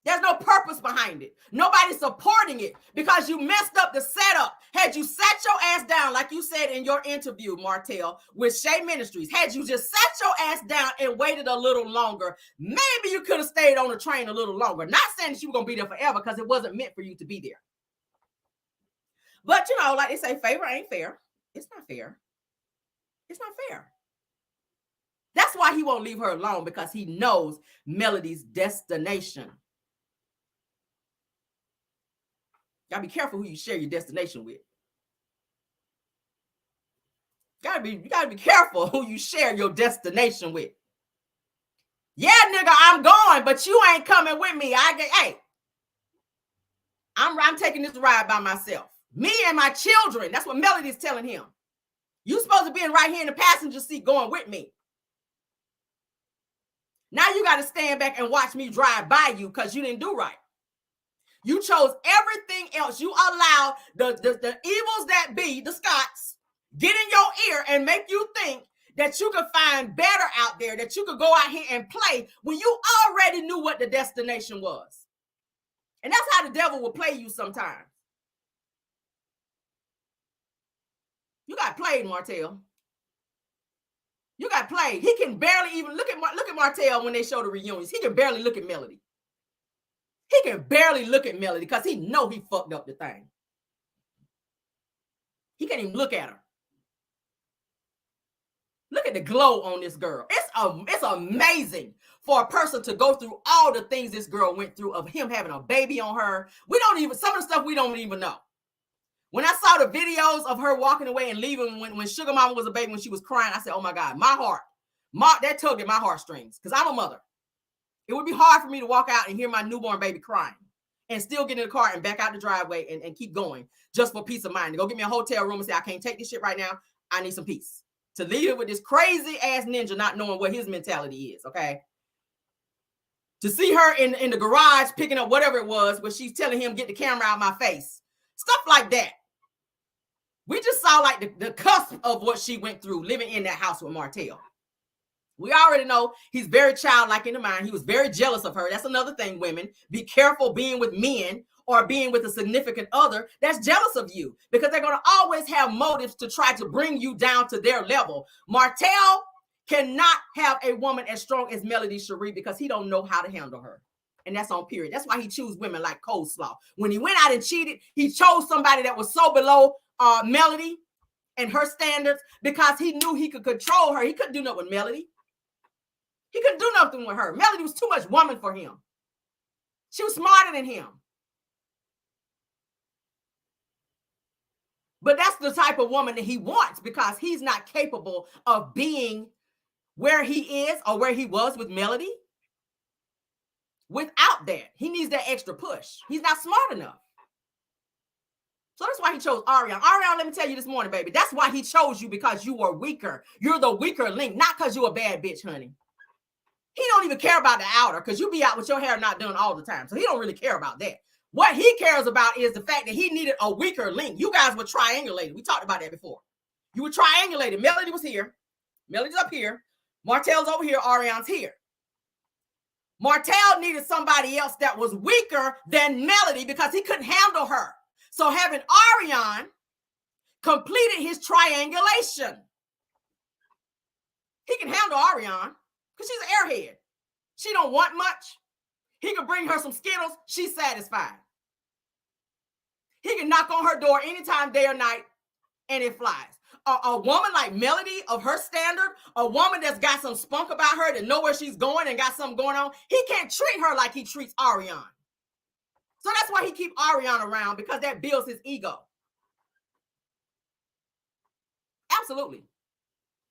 There's no purpose behind it. Nobody's supporting it because you messed up the setup. Had you sat your ass down, like you said in your interview, Martel, with Shea Ministries, had you just sat your ass down and waited a little longer, maybe you could have stayed on the train a little longer. Not saying that you were going to be there forever because it wasn't meant for you to be there. But, you know, like they say, favor ain't fair. It's not fair. It's not fair. That's why he won't leave her alone, because he knows Melody's destination. Gotta be careful who you share your destination with. You gotta be careful who you share your destination with. Yeah, nigga, I'm going, but you ain't coming with me. I'm taking this ride by myself. Me and my children. That's what Melody's telling him. You supposed to be right here in the passenger seat going with me. Now you got to stand back and watch me drive by you because you didn't do right. You chose everything else. You allowed the evils that be, the Scots, get in your ear and make you think that you could find better out there, that you could go out here and play when you already knew what the destination was. And that's how the devil will play you sometimes. You got played, Martel. You got played. He can barely even look at Martel when they show the reunions. He can barely look at Melody. He can barely look at Melody because he know he fucked up the thing. He can't even look at her. Look at the glow on this girl. It's amazing for a person to go through all the things this girl went through, of him having a baby on her. Some of the stuff we don't even know. When I saw the videos of her walking away and leaving when Sugar Mama was a baby, when she was crying, I said, oh my God, that tugged at my heartstrings because I'm a mother. It would be hard for me to walk out and hear my newborn baby crying and still get in the car and back out the driveway and keep going just for peace of mind. To go get me a hotel room and say, I can't take this shit right now. I need some peace. To leave it with this crazy ass ninja not knowing what his mentality is, okay? To see her in the garage picking up whatever it was where she's telling him, get the camera out of my face. Stuff like that. We just saw like the cusp of what she went through living in that house with Martel. We already know he's very childlike in the mind. He was very jealous of her. That's another thing, women. Be careful being with men or being with a significant other that's jealous of you, because they're going to always have motives to try to bring you down to their level. Martel cannot have a woman as strong as Melody Cherie because he don't know how to handle her. And that's on period. That's why he chooses women like Coleslaw. When he went out and cheated, he chose somebody that was so below Melody and her standards because he knew he could control her. He couldn't do nothing with Melody. He couldn't do nothing with her. Melody was too much woman for him. She was smarter than him. But that's the type of woman that he wants because he's not capable of being where he is or where he was with Melody. Without that, he needs that extra push. He's not smart enough. So that's why he chose Arian. Arian, let me tell you this morning, baby. That's why he chose you, because you were weaker. You're the weaker link, not because you're a bad bitch, honey. He don't even care about the outer because you be out with your hair not done all the time. So he don't really care about that. What he cares about is the fact that he needed a weaker link. You guys were triangulated. We talked about that before. You were triangulated. Melody was here. Melody's up here. Martel's over here. Arionne's here. Martel needed somebody else that was weaker than Melody because he couldn't handle her. So having Arian completed his triangulation. He can handle Arian because she's an airhead. She don't want much. He can bring her some Skittles. She's satisfied. He can knock on her door anytime, day or night, and it flies. A woman like Melody, of her standard, a woman that's got some spunk about her, that know where she's going and got something going on, he can't treat her like he treats Arian. So that's why he keeps Arian around, because that builds his ego. Absolutely.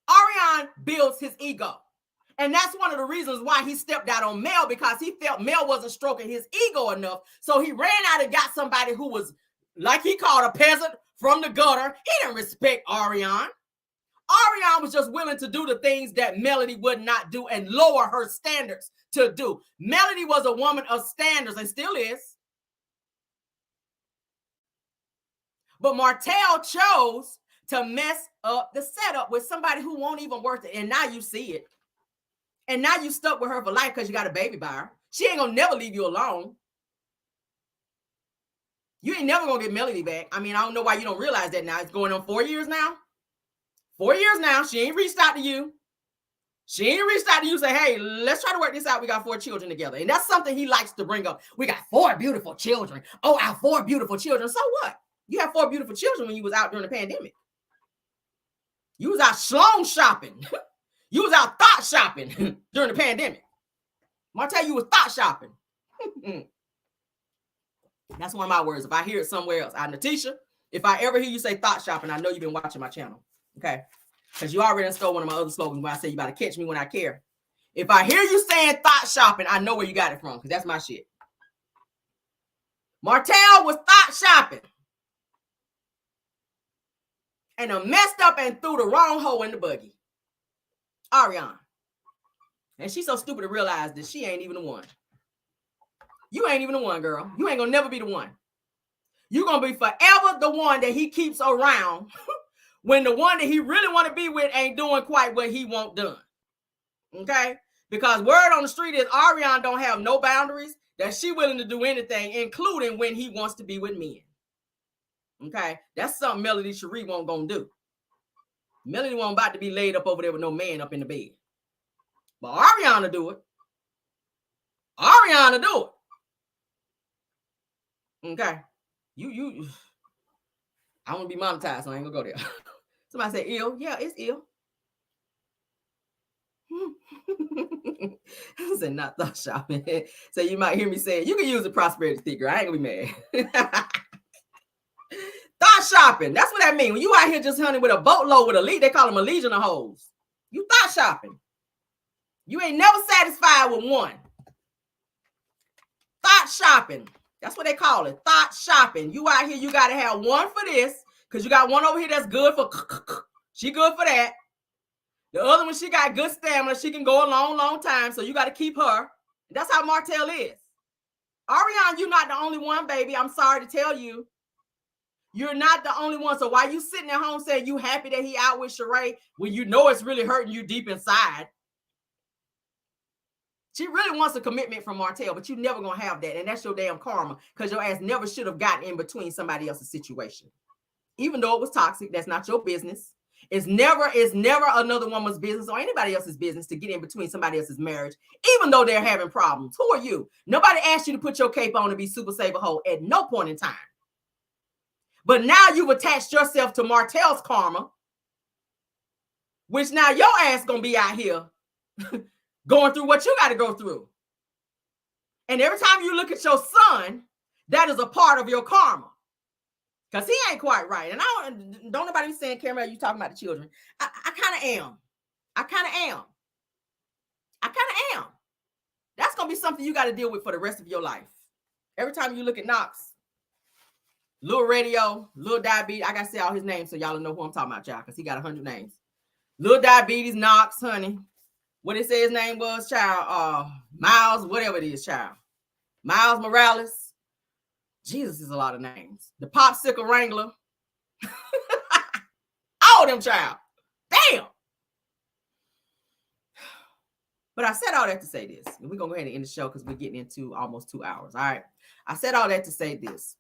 Arian builds his ego. And that's one of the reasons why he stepped out on Mel, because he felt Mel wasn't stroking his ego enough. So he ran out and got somebody who was, like he called, a peasant from the gutter. He didn't respect Arian. Arian was just willing to do the things that Melody would not do and lower her standards to do. Melody was a woman of standards and still is. But Martel chose to mess up the setup with somebody who won't even worth it. And now you see it. And now you stuck with her for life because you got a baby by her. She ain't gonna never leave you alone. You ain't never gonna get Melody back. I mean, I don't know why you don't realize that now. It's going on 4 years now. 4 years now. She ain't reached out to you. She ain't reached out to you, say, hey, let's try to work this out. We got 4 children together. And that's something he likes to bring up. We got 4 beautiful children. Oh, our 4 beautiful children. So what? You had 4 beautiful children when you was out during the pandemic. You was out Sloan shopping. You was out thought shopping during the pandemic. Martel, you was thought shopping. That's one of my words. If I hear it somewhere else, Teesa, if I ever hear you say thought shopping, I know you've been watching my channel. Okay? Because you already stole one of my other slogans when I say you got to catch me when I care. If I hear you saying thought shopping, I know where you got it from, because that's my shit. Martel was thought shopping. And messed up and threw the wrong hole in the buggy. Arian. And she's so stupid to realize that she ain't even the one. You ain't even the one, girl. You ain't gonna never be the one. You're gonna be forever the one that he keeps around when the one that he really want to be with ain't doing quite what he want done. Okay? Because word on the street is Arionne don't have no boundaries, that she willing to do anything, including when he wants to be with men. Okay? That's something Melody Cherie won't gonna do. Melody won't about to be laid up over there with no man up in the bed. But Arionne will do it. Arionne will do it. Okay? You I want to be monetized, so I ain't gonna go there. Somebody say ill. Yeah, it's ill. I said not thought shopping. So you might hear me saying you can use the prosperity sticker. I ain't gonna be mad. Thought shopping. That's what that means. When you out here just hunting with a boatload with a lead, they call them a legion of hoes. You thought shopping. You ain't never satisfied with one. Thought shopping. That's what they call it. Thought shopping. You out here, you got to have one for this because you got one over here that's good for. She good for that. The other one, she got good stamina. She can go a long, long time. So you got to keep her. That's how Martel is. Arionne, you're not the only one, baby. I'm sorry to tell you. You're not the only one. So why you sitting at home saying you happy that he out with Sheree when you know it's really hurting you deep inside? She really wants a commitment from Martel, but you never gonna have that. And that's your damn karma, because your ass never should have gotten in between somebody else's situation. Even though it was toxic, that's not your business. It's never another woman's business or anybody else's business to get in between somebody else's marriage, even though they're having problems. Who are you? Nobody asked you to put your cape on and be super saver hoe at no point in time. But now you've attached yourself to Martel's karma, which now your ass gonna be out here going through what you got to go through. And every time you look at your son, that is a part of your karma. Because he ain't quite right. And don't nobody be saying, Caramel, you talking about the children. I kind of am. I kind of am. That's going to be something you got to deal with for the rest of your life. Every time you look at Knox, Lil Radio, Lil Diabetes, I got to say all his names so y'all know who I'm talking about, y'all, because he got 100 names. Lil Diabetes, Knox, honey. What it say his name was, child? Miles, whatever it is, child. Miles Morales. Jesus is a lot of names. The Popsicle Wrangler. All them, child. Damn. But I said all that to say this. And we're going to go ahead and end the show because we're getting into almost 2 hours. All right. I said all that to say this.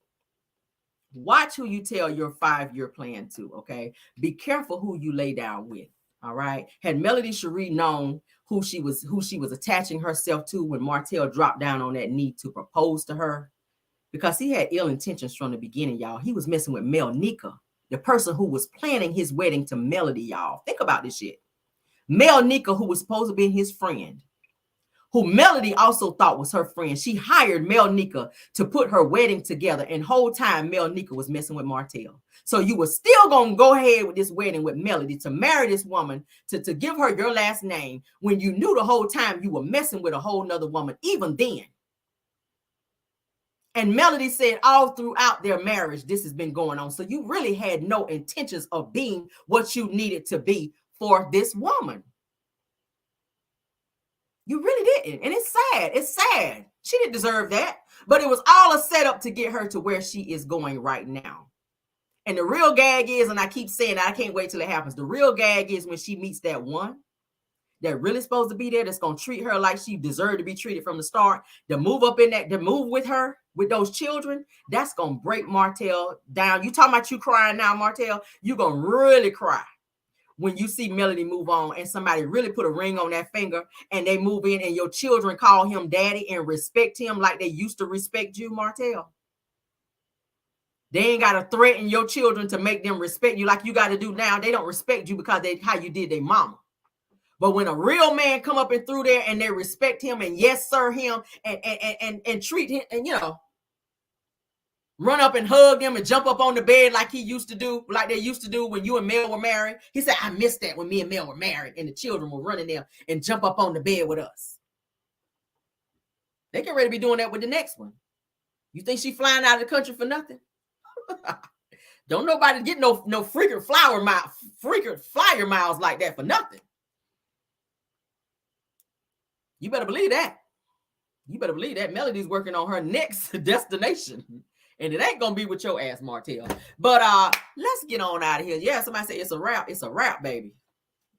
Watch who you tell your 5-year plan to, okay? Be careful who you lay down with. All right. Had Melody Cherie known who she was attaching herself to when Martel dropped down on that knee to propose to her, because he had ill intentions from the beginning, y'all. He was messing with Mel Nika, the person who was planning his wedding to Melody, y'all. Think about this shit. Mel Nika, who was supposed to be his friend, who Melody also thought was her friend. She hired Mel Nika to put her wedding together, and whole time Mel Nika was messing with Martel. So you were still going to go ahead with this wedding with Melody to marry this woman, to give her your last name, when you knew the whole time you were messing with a whole nother woman, even then. And Melody said all throughout their marriage, this has been going on. So you really had no intentions of being what you needed to be for this woman. You really didn't. And it's sad. It's sad. She didn't deserve that. But it was all a setup to get her to where she is going right now. And the real gag is, and I keep saying that, I can't wait till it happens. The real gag is when she meets that one that really supposed to be there, that's going to treat her like she deserved to be treated from the start, to move up in that, to move with her, with those children, that's going to break Martel down. You talking about you crying now, Martel? You're going to really cry when you see Melody move on and somebody really put a ring on that finger and they move in and your children call him daddy and respect him like they used to respect you, Martel. They ain't got to threaten your children to make them respect you like you got to do now. They don't respect you because they how you did their mama. But when a real man come up and through there and they respect him and yes, sir, him and treat him and, you know, run up and hug him and jump up on the bed like he used to do, like they used to do when you and Mel were married. He said, I missed that when me and Mel were married and the children were running there and jump up on the bed with us. They get ready to be doing that with the next one. You think she flying out of the country for nothing? Don't nobody get no freaking flyer miles like that for nothing. You better believe that. You better believe that Melody's working on her next destination. And it ain't gonna be with your ass, Martel. But let's get on out of here. Yeah, somebody say it's a wrap. It's a wrap, baby.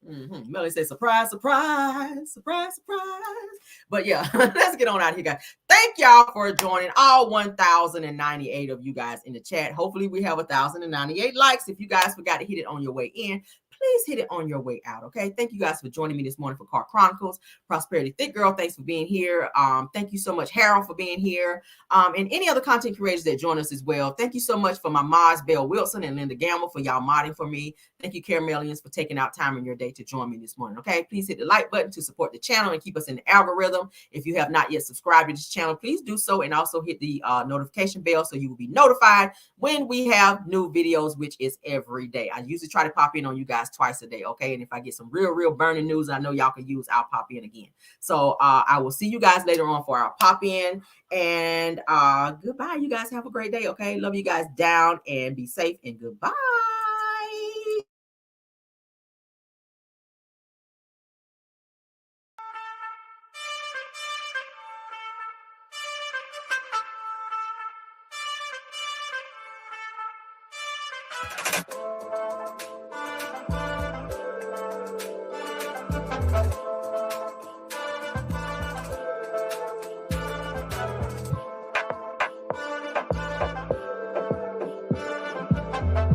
Melody said, surprise, surprise, surprise, surprise. But yeah, let's get on out of here, guys. Thank y'all for joining, all 1,098 of you guys in the chat. Hopefully we have 1,098 likes. If you guys forgot to hit it on your way in, please hit it on your way out, okay? Thank you guys for joining me this morning for Car Chronicles. Prosperity Thick Girl, thanks for being here. Thank you so much, Harold, for being here. And any other content creators that join us as well. Thank you so much for my mods, Belle Wilson and Linda Gamble, for y'all modding for me. Thank you, Caramelians, for taking out time in your day to join me this morning, okay? Please hit the like button to support the channel and keep us in the algorithm. If you have not yet subscribed to this channel, please do so, and also hit the notification bell so you will be notified when we have new videos, which is every day. I usually try to pop in on you guys twice a day, okay? And if I get some real burning news I know y'all can use, I'll pop in again. So I will see you guys later on for our pop in, and goodbye. You guys have a great day, okay? Love you guys down, and be safe, and goodbye.